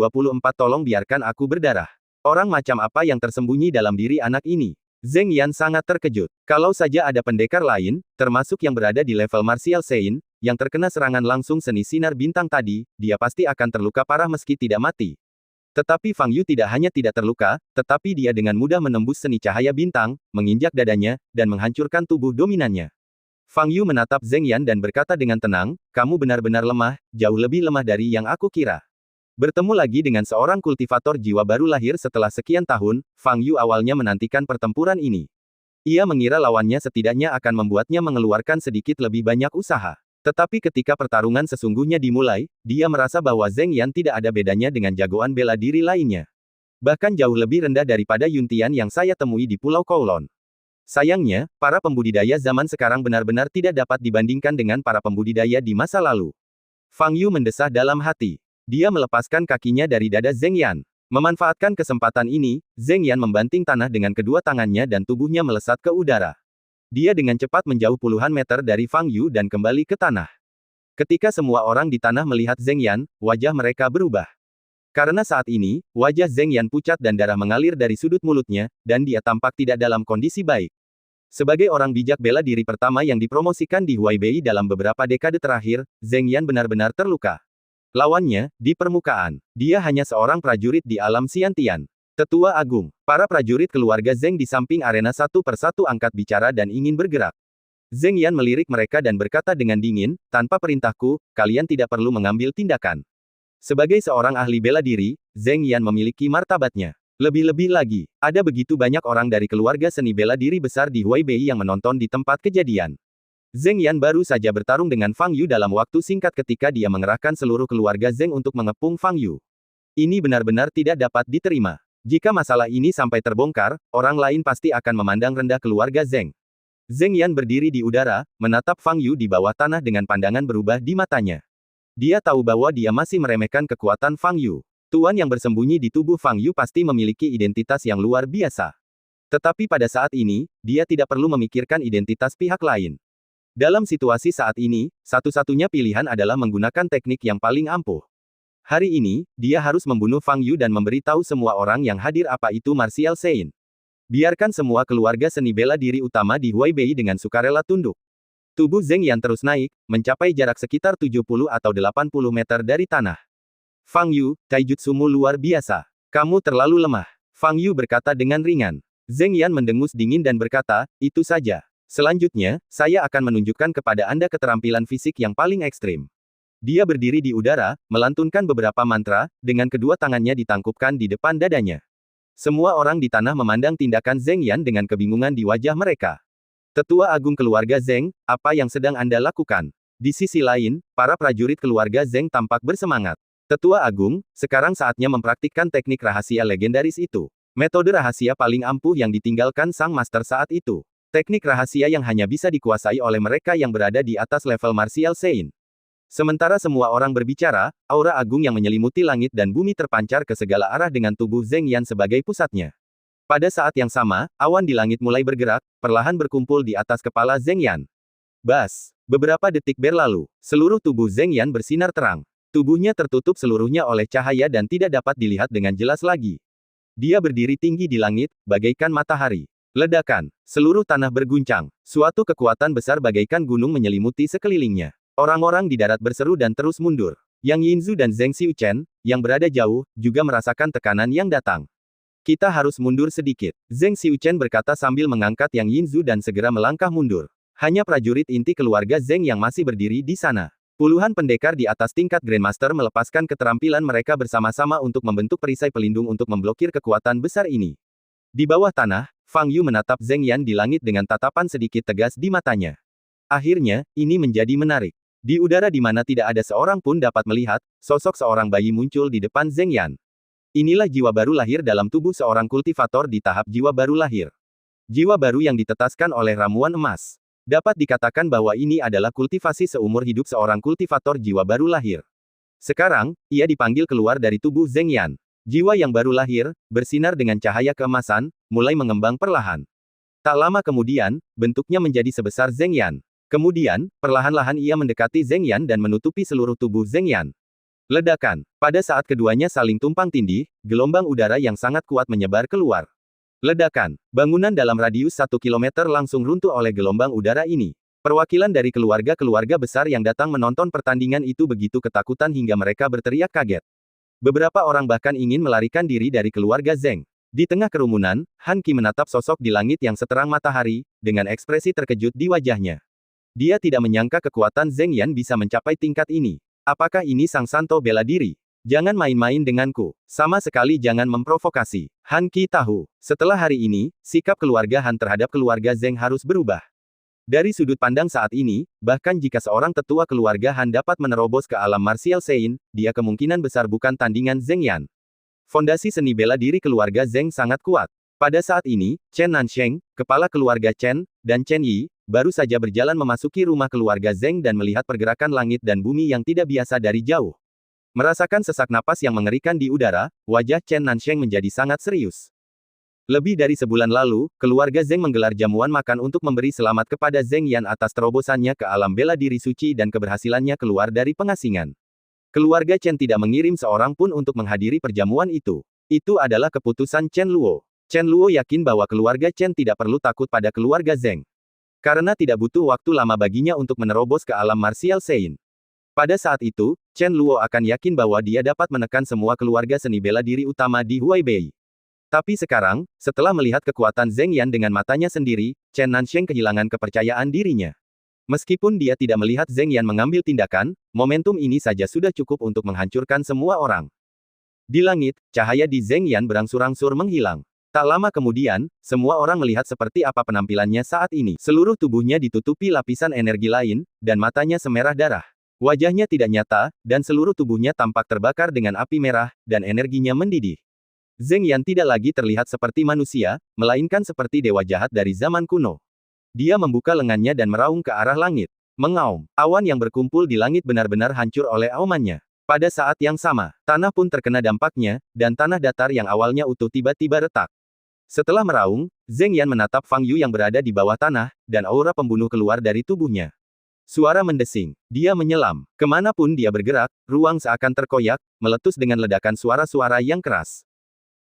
Tolong biarkan aku berdarah. Orang macam apa yang tersembunyi dalam diri anak ini? Zheng Yan sangat terkejut. Kalau saja ada pendekar lain, termasuk yang berada di level Martial Saint, yang terkena serangan langsung seni sinar bintang tadi, dia pasti akan terluka parah meski tidak mati. Tetapi Fang Yu tidak hanya tidak terluka, tetapi dia dengan mudah menembus seni cahaya bintang, menginjak dadanya, dan menghancurkan tubuh dominannya. Fang Yu menatap Zheng Yan dan berkata dengan tenang, kamu benar-benar lemah, jauh lebih lemah dari yang aku kira. Bertemu lagi dengan seorang kultivator jiwa baru lahir setelah sekian tahun, Fang Yu awalnya menantikan pertempuran ini. Ia mengira lawannya setidaknya akan membuatnya mengeluarkan sedikit lebih banyak usaha. Tetapi ketika pertarungan sesungguhnya dimulai, dia merasa bahwa Zheng Yan tidak ada bedanya dengan jagoan bela diri lainnya. Bahkan jauh lebih rendah daripada Yuntian yang saya temui di Pulau Kowloon. Sayangnya, para pembudidaya zaman sekarang benar-benar tidak dapat dibandingkan dengan para pembudidaya di masa lalu. Fang Yu mendesah dalam hati. Dia melepaskan kakinya dari dada Zheng Yan. Memanfaatkan kesempatan ini, Zheng Yan membanting tanah dengan kedua tangannya dan tubuhnya melesat ke udara. Dia dengan cepat menjauh puluhan meter dari Fang Yu dan kembali ke tanah. Ketika semua orang di tanah melihat Zheng Yan, wajah mereka berubah. Karena saat ini, wajah Zheng Yan pucat dan darah mengalir dari sudut mulutnya, dan dia tampak tidak dalam kondisi baik. Sebagai orang bijak bela diri pertama yang dipromosikan di Huaibei dalam beberapa dekade terakhir, Zheng Yan benar-benar terluka. Lawannya, di permukaan, dia hanya seorang prajurit di alam Xiantian. Tetua Agung, para prajurit keluarga Zheng di samping arena satu persatu angkat bicara dan ingin bergerak. Zheng Yan melirik mereka dan berkata dengan dingin, tanpa perintahku, kalian tidak perlu mengambil tindakan. Sebagai seorang ahli bela diri, Zheng Yan memiliki martabatnya. Lebih-lebih lagi, ada begitu banyak orang dari keluarga seni bela diri besar di Huaibei yang menonton di tempat kejadian. Zheng Yan baru saja bertarung dengan Fang Yu dalam waktu singkat ketika dia mengerahkan seluruh keluarga Zheng untuk mengepung Fang Yu. Ini benar-benar tidak dapat diterima. Jika masalah ini sampai terbongkar, orang lain pasti akan memandang rendah keluarga Zheng. Zheng Yan berdiri di udara, menatap Fang Yu di bawah tanah dengan pandangan berubah di matanya. Dia tahu bahwa dia masih meremehkan kekuatan Fang Yu. Tuan yang bersembunyi di tubuh Fang Yu pasti memiliki identitas yang luar biasa. Tetapi pada saat ini, dia tidak perlu memikirkan identitas pihak lain. Dalam situasi saat ini, satu-satunya pilihan adalah menggunakan teknik yang paling ampuh. Hari ini, dia harus membunuh Fang Yu dan memberitahu semua orang yang hadir apa itu Martial Sein. Biarkan semua keluarga seni bela diri utama di Huaibei dengan sukarela tunduk. Tubuh Zheng Yan terus naik, mencapai jarak sekitar 70 atau 80 meter dari tanah. Fang Yu, taijutsumu luar biasa. Kamu terlalu lemah. Fang Yu berkata dengan ringan. Zheng Yan mendengus dingin dan berkata, itu saja. Selanjutnya, saya akan menunjukkan kepada Anda keterampilan fisik yang paling ekstrim. Dia berdiri di udara, melantunkan beberapa mantra, dengan kedua tangannya ditangkupkan di depan dadanya. Semua orang di tanah memandang tindakan Zheng Yan dengan kebingungan di wajah mereka. Tetua Agung keluarga Zheng, apa yang sedang Anda lakukan? Di sisi lain, para prajurit keluarga Zheng tampak bersemangat. Tetua Agung, sekarang saatnya mempraktikkan teknik rahasia legendaris itu. Metode rahasia paling ampuh yang ditinggalkan sang master saat itu. Teknik rahasia yang hanya bisa dikuasai oleh mereka yang berada di atas level Martial Sein. Sementara semua orang berbicara, aura agung yang menyelimuti langit dan bumi terpancar ke segala arah dengan tubuh Zheng Yan sebagai pusatnya. Pada saat yang sama, awan di langit mulai bergerak, perlahan berkumpul di atas kepala Zheng Yan. Bas! Beberapa detik berlalu, seluruh tubuh Zheng Yan bersinar terang. Tubuhnya tertutup seluruhnya oleh cahaya dan tidak dapat dilihat dengan jelas lagi. Dia berdiri tinggi di langit, bagaikan matahari. Ledakan. Seluruh tanah berguncang. Suatu kekuatan besar bagaikan gunung menyelimuti sekelilingnya. Orang-orang di darat berseru dan terus mundur. Yang Yinzu dan Zheng Xiuchen, yang berada jauh, juga merasakan tekanan yang datang. Kita harus mundur sedikit. Zheng Xiuchen berkata sambil mengangkat Yang Yinzu dan segera melangkah mundur. Hanya prajurit inti keluarga Zheng yang masih berdiri di sana. Puluhan pendekar di atas tingkat Grandmaster melepaskan keterampilan mereka bersama-sama untuk membentuk perisai pelindung untuk memblokir kekuatan besar ini. Di bawah tanah, Fang Yu menatap Zheng Yan di langit dengan tatapan sedikit tegas di matanya. Akhirnya, ini menjadi menarik. Di udara di mana tidak ada seorang pun dapat melihat, sosok seorang bayi muncul di depan Zheng Yan. Inilah jiwa baru lahir dalam tubuh seorang kultivator di tahap jiwa baru lahir. Jiwa baru yang ditetaskan oleh ramuan emas. Dapat dikatakan bahwa ini adalah kultivasi seumur hidup seorang kultivator jiwa baru lahir. Sekarang, ia dipanggil keluar dari tubuh Zheng Yan. Jiwa yang baru lahir, bersinar dengan cahaya keemasan, mulai mengembang perlahan. Tak lama kemudian, bentuknya menjadi sebesar Zheng Yan. Kemudian, perlahan-lahan ia mendekati Zheng Yan dan menutupi seluruh tubuh Zheng Yan. Ledakan. Pada saat keduanya saling tumpang tindih, gelombang udara yang sangat kuat menyebar keluar. Ledakan. Bangunan dalam radius 1 km langsung runtuh oleh gelombang udara ini. Perwakilan dari keluarga-keluarga besar yang datang menonton pertandingan itu begitu ketakutan hingga mereka berteriak kaget. Beberapa orang bahkan ingin melarikan diri dari keluarga Zheng. Di tengah kerumunan, Han Qi menatap sosok di langit yang seterang matahari, dengan ekspresi terkejut di wajahnya. Dia tidak menyangka kekuatan Zheng Yan bisa mencapai tingkat ini. Apakah ini sang santo bela diri? Jangan main-main denganku. Sama sekali jangan memprovokasi. Han Qi tahu, setelah hari ini, sikap keluarga Han terhadap keluarga Zheng harus berubah. Dari sudut pandang saat ini, bahkan jika seorang tetua keluarga Han dapat menerobos ke alam Martial Sein, dia kemungkinan besar bukan tandingan Zheng Yan. Fondasi seni bela diri keluarga Zheng sangat kuat. Pada saat ini, Chen Nansheng, kepala keluarga Chen, dan Chen Yi, baru saja berjalan memasuki rumah keluarga Zheng dan melihat pergerakan langit dan bumi yang tidak biasa dari jauh. Merasakan sesak napas yang mengerikan di udara, wajah Chen Nansheng menjadi sangat serius. Lebih dari sebulan lalu, keluarga Zheng menggelar jamuan makan untuk memberi selamat kepada Zheng Yan atas terobosannya ke alam bela diri suci dan keberhasilannya keluar dari pengasingan. Keluarga Chen tidak mengirim seorang pun untuk menghadiri perjamuan itu. Itu adalah keputusan Chen Luo. Chen Luo yakin bahwa keluarga Chen tidak perlu takut pada keluarga Zheng. Karena tidak butuh waktu lama baginya untuk menerobos ke alam Martial Sein. Pada saat itu, Chen Luo akan yakin bahwa dia dapat menekan semua keluarga seni bela diri utama di Huaibei. Tapi sekarang, setelah melihat kekuatan Zheng Yan dengan matanya sendiri, Chen Nansheng kehilangan kepercayaan dirinya. Meskipun dia tidak melihat Zheng Yan mengambil tindakan, momentum ini saja sudah cukup untuk menghancurkan semua orang. Di langit, cahaya di Zheng Yan berangsur-angsur menghilang. Tak lama kemudian, semua orang melihat seperti apa penampilannya saat ini. Seluruh tubuhnya ditutupi lapisan energi lain, dan matanya semerah darah. Wajahnya tidak nyata, dan seluruh tubuhnya tampak terbakar dengan api merah, dan energinya mendidih. Zheng Yan tidak lagi terlihat seperti manusia, melainkan seperti dewa jahat dari zaman kuno. Dia membuka lengannya dan meraung ke arah langit. Mengaum, awan yang berkumpul di langit benar-benar hancur oleh aumannya. Pada saat yang sama, tanah pun terkena dampaknya, dan tanah datar yang awalnya utuh tiba-tiba retak. Setelah meraung, Zheng Yan menatap Fang Yu yang berada di bawah tanah, dan aura pembunuh keluar dari tubuhnya. Suara mendesing. Dia menyelam. Kemanapun dia bergerak, ruang seakan terkoyak, meletus dengan ledakan suara-suara yang keras.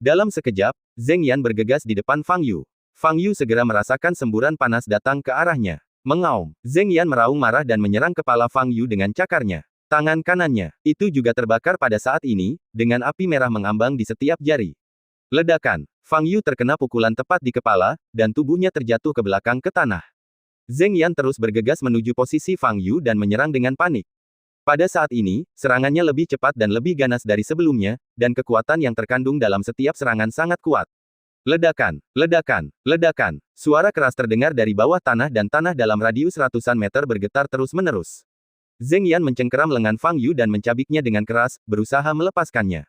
Dalam sekejap, Zheng Yan bergegas di depan Fang Yu. Fang Yu segera merasakan semburan panas datang ke arahnya. Mengaum. Zheng Yan meraung marah dan menyerang kepala Fang Yu dengan cakarnya. Tangan kanannya, itu juga terbakar pada saat ini, dengan api merah mengambang di setiap jari. Ledakan. Fang Yu terkena pukulan tepat di kepala, dan tubuhnya terjatuh ke belakang ke tanah. Zheng Yan terus bergegas menuju posisi Fang Yu dan menyerang dengan panik. Pada saat ini, serangannya lebih cepat dan lebih ganas dari sebelumnya, dan kekuatan yang terkandung dalam setiap serangan sangat kuat. Ledakan, ledakan, ledakan. Suara keras terdengar dari bawah tanah dan tanah dalam radius ratusan meter bergetar terus-menerus. Zheng Yan mencengkeram lengan Fang Yu dan mencabiknya dengan keras, berusaha melepaskannya.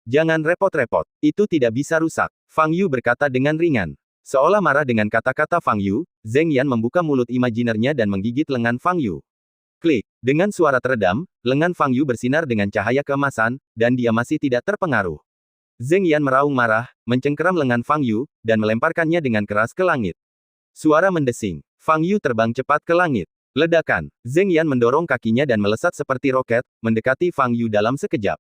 Jangan repot-repot, itu tidak bisa rusak. Fang Yu berkata dengan ringan. Seolah marah dengan kata-kata Fang Yu, Zheng Yan membuka mulut imajinernya dan menggigit lengan Fang Yu. Klik. Dengan suara teredam, lengan Fang Yu bersinar dengan cahaya keemasan, dan dia masih tidak terpengaruh. Zheng Yan meraung marah, mencengkeram lengan Fang Yu, dan melemparkannya dengan keras ke langit. Suara mendesing. Fang Yu terbang cepat ke langit. Ledakan. Zheng Yan mendorong kakinya dan melesat seperti roket, mendekati Fang Yu dalam sekejap.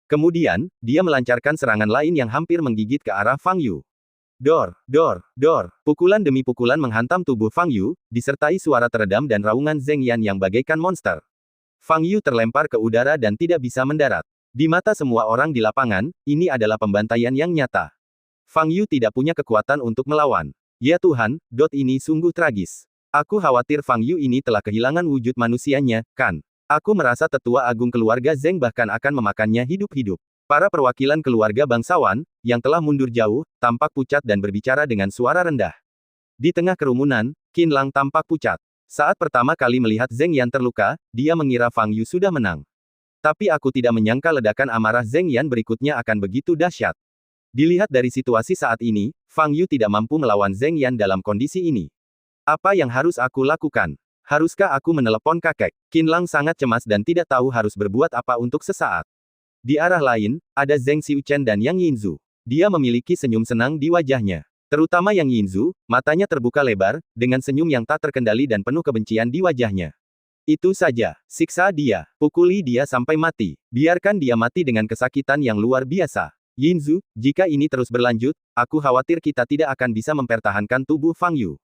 Kemudian, dia melancarkan serangan lain yang hampir menggigit ke arah Fang Yu. Dor, dor, dor. Pukulan demi pukulan menghantam tubuh Fang Yu, disertai suara teredam dan raungan Zheng Yan yang bagaikan monster. Fang Yu terlempar ke udara dan tidak bisa mendarat. Di mata semua orang di lapangan, ini adalah pembantaian yang nyata. Fang Yu tidak punya kekuatan untuk melawan. Ya Tuhan, ini sungguh tragis. Aku khawatir Fang Yu ini telah kehilangan wujud manusianya, kan? Aku merasa tetua agung keluarga Zheng bahkan akan memakannya hidup-hidup. Para perwakilan keluarga bangsawan, yang telah mundur jauh, tampak pucat dan berbicara dengan suara rendah. Di tengah kerumunan, Qin Lang tampak pucat. Saat pertama kali melihat Zheng Yan terluka, dia mengira Fang Yu sudah menang. Tapi aku tidak menyangka ledakan amarah Zheng Yan berikutnya akan begitu dahsyat. Dilihat dari situasi saat ini, Fang Yu tidak mampu melawan Zheng Yan dalam kondisi ini. Apa yang harus aku lakukan? Haruskah aku menelepon kakek? Qin Lang sangat cemas dan tidak tahu harus berbuat apa untuk sesaat. Di arah lain, ada Zheng Xiuchen dan Yang Yinzu. Dia memiliki senyum senang di wajahnya. Terutama Yang Yinzu, matanya terbuka lebar, dengan senyum yang tak terkendali dan penuh kebencian di wajahnya. Itu saja, siksa dia, pukuli dia sampai mati. Biarkan dia mati dengan kesakitan yang luar biasa. Yinzu, jika ini terus berlanjut, aku khawatir kita tidak akan bisa mempertahankan tubuh Fang Yu.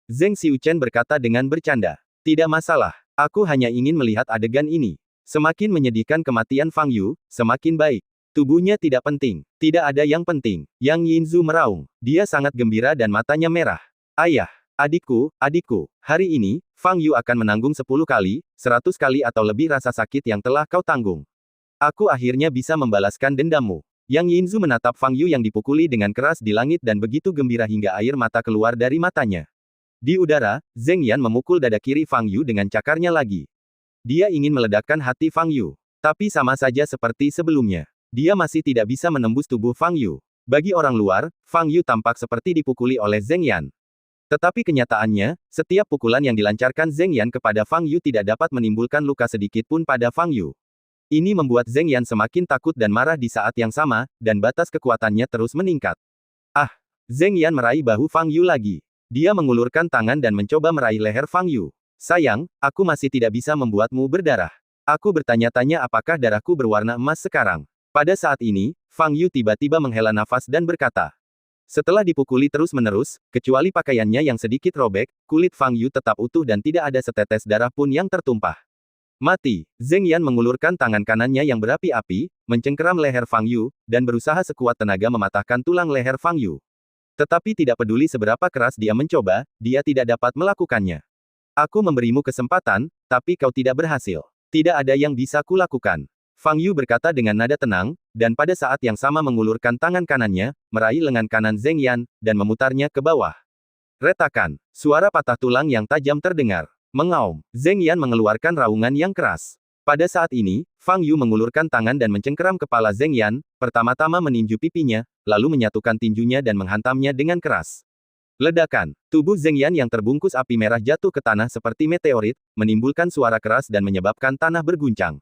Zheng Xiuchen berkata dengan bercanda. Tidak masalah, aku hanya ingin melihat adegan ini. Semakin menyedihkan kematian Fang Yu, semakin baik. Tubuhnya tidak penting, tidak ada yang penting. Yang Yinzu meraung. Dia sangat gembira dan matanya merah. Ayah, adikku, hari ini, Fang Yu akan menanggung 10 kali, 100 kali atau lebih rasa sakit yang telah kau tanggung. Aku akhirnya bisa membalaskan dendammu. Yang Yinzu menatap Fang Yu yang dipukuli dengan keras di langit dan begitu gembira hingga air mata keluar dari matanya. Di udara, Zheng Yan memukul dada kiri Fang Yu dengan cakarnya lagi. Dia ingin meledakkan hati Fang Yu. Tapi sama saja seperti sebelumnya. Dia masih tidak bisa menembus tubuh Fang Yu. Bagi orang luar, Fang Yu tampak seperti dipukuli oleh Zheng Yan. Tetapi kenyataannya, setiap pukulan yang dilancarkan Zheng Yan kepada Fang Yu tidak dapat menimbulkan luka sedikit pun pada Fang Yu. Ini membuat Zheng Yan semakin takut dan marah di saat yang sama, dan batas kekuatannya terus meningkat. Ah! Zheng Yan meraih bahu Fang Yu lagi. Dia mengulurkan tangan dan mencoba meraih leher Fang Yu. Sayang, aku masih tidak bisa membuatmu berdarah. Aku bertanya-tanya apakah darahku berwarna emas sekarang. Pada saat ini, Fang Yu tiba-tiba menghela nafas dan berkata. Setelah dipukuli terus-menerus, kecuali pakaiannya yang sedikit robek, kulit Fang Yu tetap utuh dan tidak ada setetes darah pun yang tertumpah. Mati. Zheng Yan mengulurkan tangan kanannya yang berapi-api, mencengkeram leher Fang Yu, dan berusaha sekuat tenaga mematahkan tulang leher Fang Yu. Tetapi tidak peduli seberapa keras dia mencoba, dia tidak dapat melakukannya. Aku memberimu kesempatan, tapi kau tidak berhasil. Tidak ada yang bisa kulakukan. Fang Yu berkata dengan nada tenang, dan pada saat yang sama mengulurkan tangan kanannya, meraih lengan kanan Zheng Yan, dan memutarnya ke bawah. Retakan. Suara patah tulang yang tajam terdengar. Mengaum. Zheng Yan mengeluarkan raungan yang keras. Pada saat ini, Fang Yu mengulurkan tangan dan mencengkeram kepala Zheng Yan, pertama-tama meninju pipinya, lalu menyatukan tinjunya dan menghantamnya dengan keras. Ledakan. Tubuh Zheng Yan yang terbungkus api merah jatuh ke tanah seperti meteorit, menimbulkan suara keras dan menyebabkan tanah berguncang.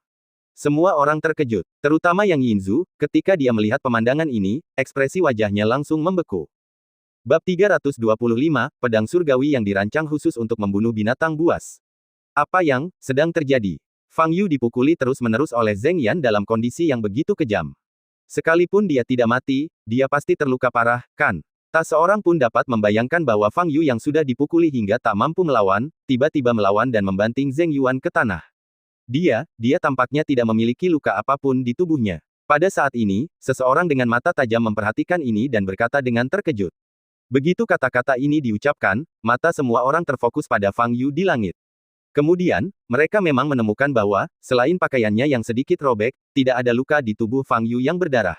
Semua orang terkejut, terutama Yang Yinzu, ketika dia melihat pemandangan ini, ekspresi wajahnya langsung membeku. Bab 325, Pedang Surgawi yang dirancang khusus untuk membunuh binatang buas. Apa yang sedang terjadi? Fang Yu dipukuli terus-menerus oleh Zheng Yan dalam kondisi yang begitu kejam. Sekalipun dia tidak mati, dia pasti terluka parah, kan? Tak seorang pun dapat membayangkan bahwa Fang Yu yang sudah dipukuli hingga tak mampu melawan, tiba-tiba melawan dan membanting Zheng Yuan ke tanah. Dia tampaknya tidak memiliki luka apapun di tubuhnya. Pada saat ini, seseorang dengan mata tajam memperhatikan ini dan berkata dengan terkejut. Begitu kata-kata ini diucapkan, mata semua orang terfokus pada Fang Yu di langit. Kemudian, mereka memang menemukan bahwa, selain pakaiannya yang sedikit robek, tidak ada luka di tubuh Fang Yu yang berdarah.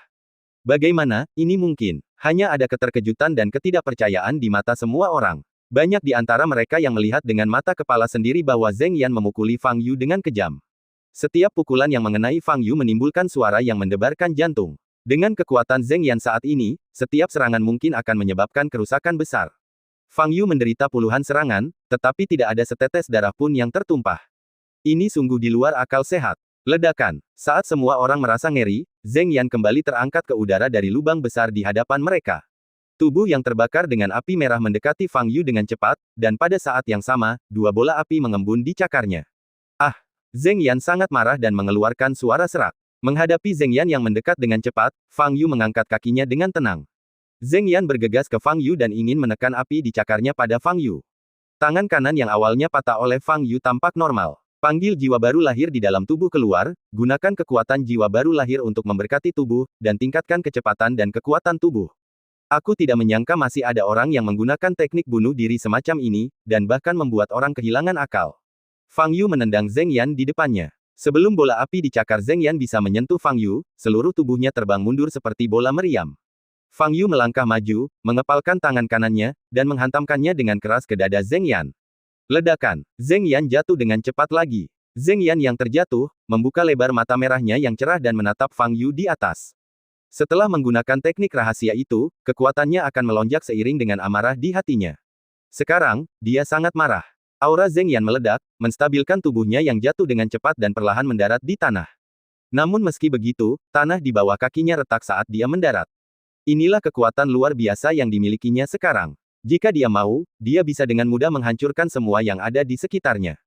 Bagaimana ini mungkin? Hanya ada keterkejutan dan ketidakpercayaan di mata semua orang. Banyak di antara mereka yang melihat dengan mata kepala sendiri bahwa Zheng Yan memukuli Fang Yu dengan kejam. Setiap pukulan yang mengenai Fang Yu menimbulkan suara yang mendebarkan jantung. Dengan kekuatan Zheng Yan saat ini, setiap serangan mungkin akan menyebabkan kerusakan besar. Fang Yu menderita puluhan serangan, tetapi tidak ada setetes darah pun yang tertumpah. Ini sungguh di luar akal sehat. Ledakan. Saat semua orang merasa ngeri, Zheng Yan kembali terangkat ke udara dari lubang besar di hadapan mereka. Tubuh yang terbakar dengan api merah mendekati Fang Yu dengan cepat, dan pada saat yang sama, dua bola api mengembun di cakarnya. Ah! Zheng Yan sangat marah dan mengeluarkan suara serak. Menghadapi Zheng Yan yang mendekat dengan cepat, Fang Yu mengangkat kakinya dengan tenang. Zheng Yan bergegas ke Fang Yu dan ingin menekan api di cakarnya pada Fang Yu. Tangan kanan yang awalnya patah oleh Fang Yu tampak normal. Panggil jiwa baru lahir di dalam tubuh keluar, gunakan kekuatan jiwa baru lahir untuk memberkati tubuh, dan tingkatkan kecepatan dan kekuatan tubuh. Aku tidak menyangka masih ada orang yang menggunakan teknik bunuh diri semacam ini, dan bahkan membuat orang kehilangan akal. Fang Yu menendang Zheng Yan di depannya. Sebelum bola api di cakar Zheng Yan bisa menyentuh Fang Yu, seluruh tubuhnya terbang mundur seperti bola meriam. Fang Yu melangkah maju, mengepalkan tangan kanannya, dan menghantamkannya dengan keras ke dada Zheng Yan. Ledakan. Zheng Yan jatuh dengan cepat lagi. Zheng Yan yang terjatuh, membuka lebar mata merahnya yang cerah dan menatap Fang Yu di atas. Setelah menggunakan teknik rahasia itu, kekuatannya akan melonjak seiring dengan amarah di hatinya. Sekarang, dia sangat marah. Aura Zheng Yan meledak, menstabilkan tubuhnya yang jatuh dengan cepat dan perlahan mendarat di tanah. Namun meski begitu, tanah di bawah kakinya retak saat dia mendarat. Inilah kekuatan luar biasa yang dimilikinya sekarang. Jika dia mau, dia bisa dengan mudah menghancurkan semua yang ada di sekitarnya.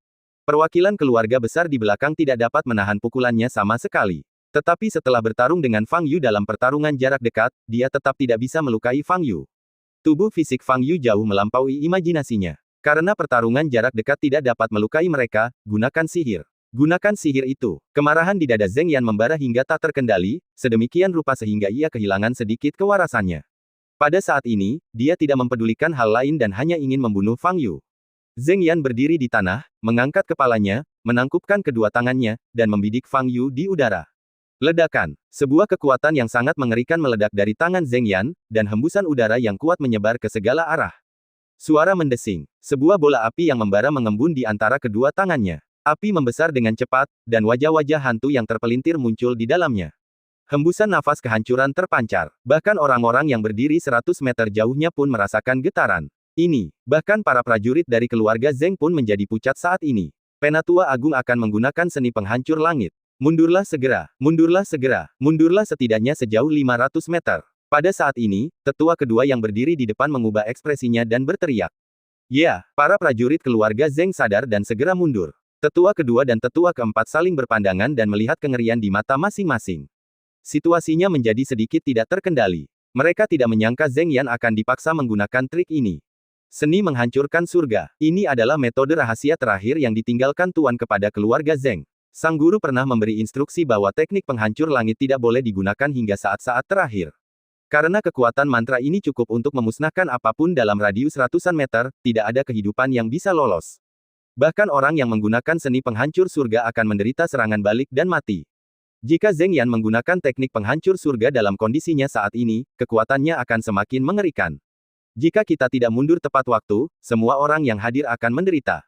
Perwakilan keluarga besar di belakang tidak dapat menahan pukulannya sama sekali. Tetapi setelah bertarung dengan Fang Yu dalam pertarungan jarak dekat, dia tetap tidak bisa melukai Fang Yu. Tubuh fisik Fang Yu jauh melampaui imajinasinya. Karena pertarungan jarak dekat tidak dapat melukai mereka, gunakan sihir. Gunakan sihir itu. Kemarahan di dada Zheng Yan membara hingga tak terkendali, sedemikian rupa sehingga ia kehilangan sedikit kewarasannya. Pada saat ini, dia tidak mempedulikan hal lain dan hanya ingin membunuh Fang Yu. Zheng Yan berdiri di tanah, mengangkat kepalanya, menangkupkan kedua tangannya, dan membidik Fang Yu di udara. Ledakan. Sebuah kekuatan yang sangat mengerikan meledak dari tangan Zheng Yan, dan hembusan udara yang kuat menyebar ke segala arah. Suara mendesing. Sebuah bola api yang membara mengembun di antara kedua tangannya. Api membesar dengan cepat, dan wajah-wajah hantu yang terpelintir muncul di dalamnya. Hembusan nafas kehancuran terpancar. Bahkan orang-orang yang berdiri 100 meter jauhnya pun merasakan getaran. Ini, bahkan para prajurit dari keluarga Zheng pun menjadi pucat saat ini. Penatua Agung akan menggunakan seni penghancur langit. Mundurlah segera, mundurlah segera, mundurlah setidaknya sejauh 500 meter. Pada saat ini, tetua kedua yang berdiri di depan mengubah ekspresinya dan berteriak. Ya, para prajurit keluarga Zheng sadar dan segera mundur. Tetua kedua dan tetua keempat saling berpandangan dan melihat kengerian di mata masing-masing. Situasinya menjadi sedikit tidak terkendali. Mereka tidak menyangka Zheng Yan akan dipaksa menggunakan trik ini. Seni menghancurkan surga. Ini adalah metode rahasia terakhir yang ditinggalkan Tuan kepada keluarga Zheng. Sang guru pernah memberi instruksi bahwa teknik penghancur langit tidak boleh digunakan hingga saat-saat terakhir. Karena kekuatan mantra ini cukup untuk memusnahkan apapun dalam radius ratusan meter, tidak ada kehidupan yang bisa lolos. Bahkan orang yang menggunakan seni penghancur surga akan menderita serangan balik dan mati. Jika Zheng Yan menggunakan teknik penghancur surga dalam kondisinya saat ini, kekuatannya akan semakin mengerikan. Jika kita tidak mundur tepat waktu, semua orang yang hadir akan menderita.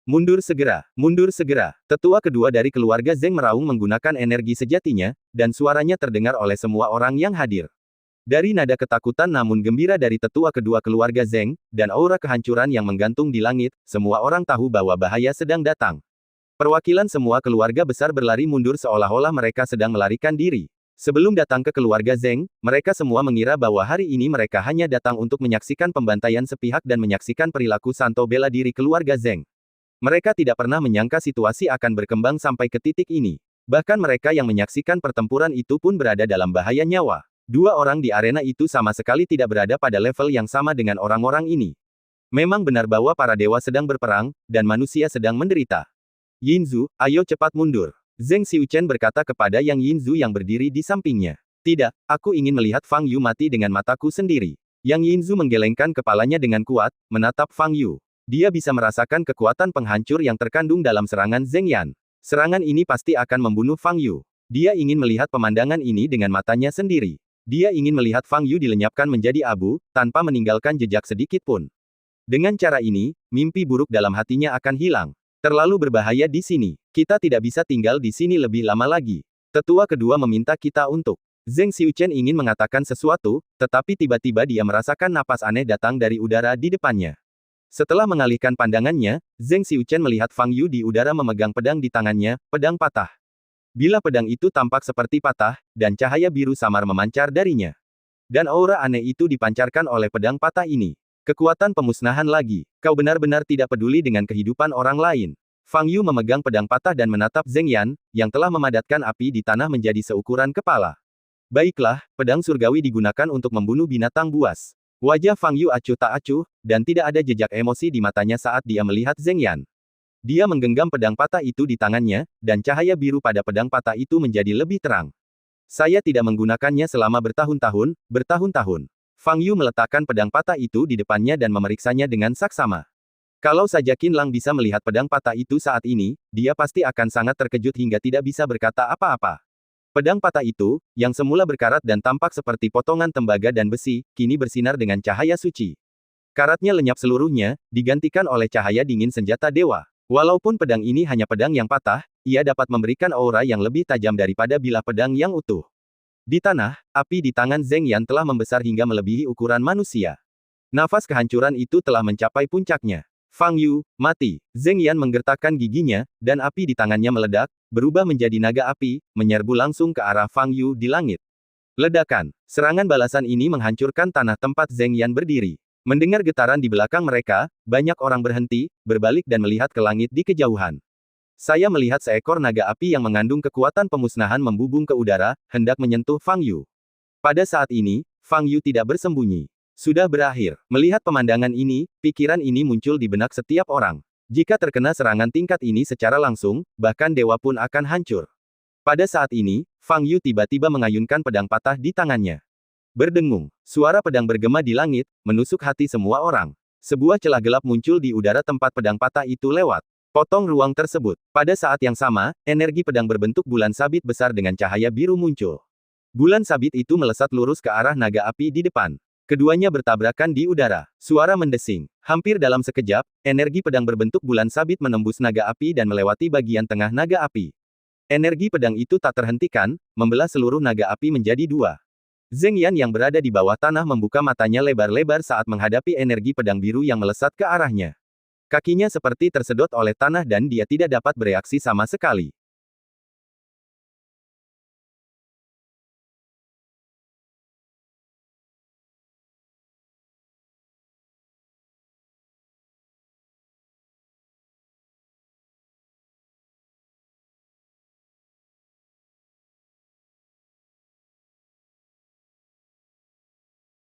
Mundur segera, mundur segera. Tetua kedua dari keluarga Zheng meraung menggunakan energi sejatinya, dan suaranya terdengar oleh semua orang yang hadir. Dari nada ketakutan namun gembira dari tetua kedua keluarga Zheng, dan aura kehancuran yang menggantung di langit, semua orang tahu bahwa bahaya sedang datang. Perwakilan semua keluarga besar berlari mundur seolah-olah mereka sedang melarikan diri. Sebelum datang ke keluarga Zheng, mereka semua mengira bahwa hari ini mereka hanya datang untuk menyaksikan pembantaian sepihak dan menyaksikan perilaku santo bela diri keluarga Zheng. Mereka tidak pernah menyangka situasi akan berkembang sampai ke titik ini. Bahkan mereka yang menyaksikan pertempuran itu pun berada dalam bahaya nyawa. Dua orang di arena itu sama sekali tidak berada pada level yang sama dengan orang-orang ini. Memang benar bahwa para dewa sedang berperang, dan manusia sedang menderita. Yinzu, ayo cepat mundur. Zheng Xiuchen berkata kepada Yang Yinzu yang berdiri di sampingnya. Tidak, aku ingin melihat Fang Yu mati dengan mataku sendiri. Yang Yinzu menggelengkan kepalanya dengan kuat, menatap Fang Yu. Dia bisa merasakan kekuatan penghancur yang terkandung dalam serangan Zheng Yan. Serangan ini pasti akan membunuh Fang Yu. Dia ingin melihat pemandangan ini dengan matanya sendiri. Dia ingin melihat Fang Yu dilenyapkan menjadi abu, tanpa meninggalkan jejak sedikit pun. Dengan cara ini, mimpi buruk dalam hatinya akan hilang. Terlalu berbahaya di sini. Kita tidak bisa tinggal di sini lebih lama lagi. Tetua kedua meminta kita untuk. Zheng Xiuchen ingin mengatakan sesuatu, tetapi tiba-tiba dia merasakan napas aneh datang dari udara di depannya. Setelah mengalihkan pandangannya, Zheng Xiuchen melihat Fang Yu di udara memegang pedang di tangannya, pedang patah. Bilah pedang itu tampak seperti patah, dan cahaya biru samar memancar darinya. Dan aura aneh itu dipancarkan oleh pedang patah ini. Kekuatan pemusnahan lagi. Kau benar-benar tidak peduli dengan kehidupan orang lain. Fang Yu memegang pedang patah dan menatap Zheng Yan, yang telah memadatkan api di tanah menjadi seukuran kepala. Baiklah, pedang surgawi digunakan untuk membunuh binatang buas. Wajah Fang Yu acuh tak acuh, dan tidak ada jejak emosi di matanya saat dia melihat Zheng Yan. Dia menggenggam pedang patah itu di tangannya, dan cahaya biru pada pedang patah itu menjadi lebih terang. Saya tidak menggunakannya selama bertahun-tahun. Fang Yu meletakkan pedang patah itu di depannya dan memeriksanya dengan saksama. Kalau saja Qin Lang bisa melihat pedang patah itu saat ini, dia pasti akan sangat terkejut hingga tidak bisa berkata apa-apa. Pedang patah itu, yang semula berkarat dan tampak seperti potongan tembaga dan besi, kini bersinar dengan cahaya suci. Karatnya lenyap seluruhnya, digantikan oleh cahaya dingin senjata dewa. Walaupun pedang ini hanya pedang yang patah, ia dapat memberikan aura yang lebih tajam daripada bilah pedang yang utuh. Di tanah, api di tangan Zheng Yan telah membesar hingga melebihi ukuran manusia. Nafas kehancuran itu telah mencapai puncaknya. Fang Yu, mati. Zheng Yan menggertakkan giginya, dan api di tangannya meledak, berubah menjadi naga api, menyerbu langsung ke arah Fang Yu di langit. Ledakan. Serangan balasan ini menghancurkan tanah tempat Zheng Yan berdiri. Mendengar getaran di belakang mereka, banyak orang berhenti, berbalik dan melihat ke langit di kejauhan. Saya melihat seekor naga api yang mengandung kekuatan pemusnahan membubung ke udara, hendak menyentuh Fang Yu. Pada saat ini, Fang Yu tidak bersembunyi. Sudah berakhir. Melihat pemandangan ini, pikiran ini muncul di benak setiap orang. Jika terkena serangan tingkat ini secara langsung, bahkan dewa pun akan hancur. Pada saat ini, Fang Yu tiba-tiba mengayunkan pedang patah di tangannya. Berdengung. Suara pedang bergema di langit, menusuk hati semua orang. Sebuah celah gelap muncul di udara tempat pedang patah itu lewat. Potong ruang tersebut. Pada saat yang sama, energi pedang berbentuk bulan sabit besar dengan cahaya biru muncul. Bulan sabit itu melesat lurus ke arah naga api di depan. Keduanya bertabrakan di udara. Suara mendesing. Hampir dalam sekejap, energi pedang berbentuk bulan sabit menembus naga api dan melewati bagian tengah naga api. Energi pedang itu tak terhentikan, membelah seluruh naga api menjadi dua. Zheng Yan yang berada di bawah tanah membuka matanya lebar-lebar saat menghadapi energi pedang biru yang melesat ke arahnya. Kakinya seperti tersedot oleh tanah dan dia tidak dapat bereaksi sama sekali.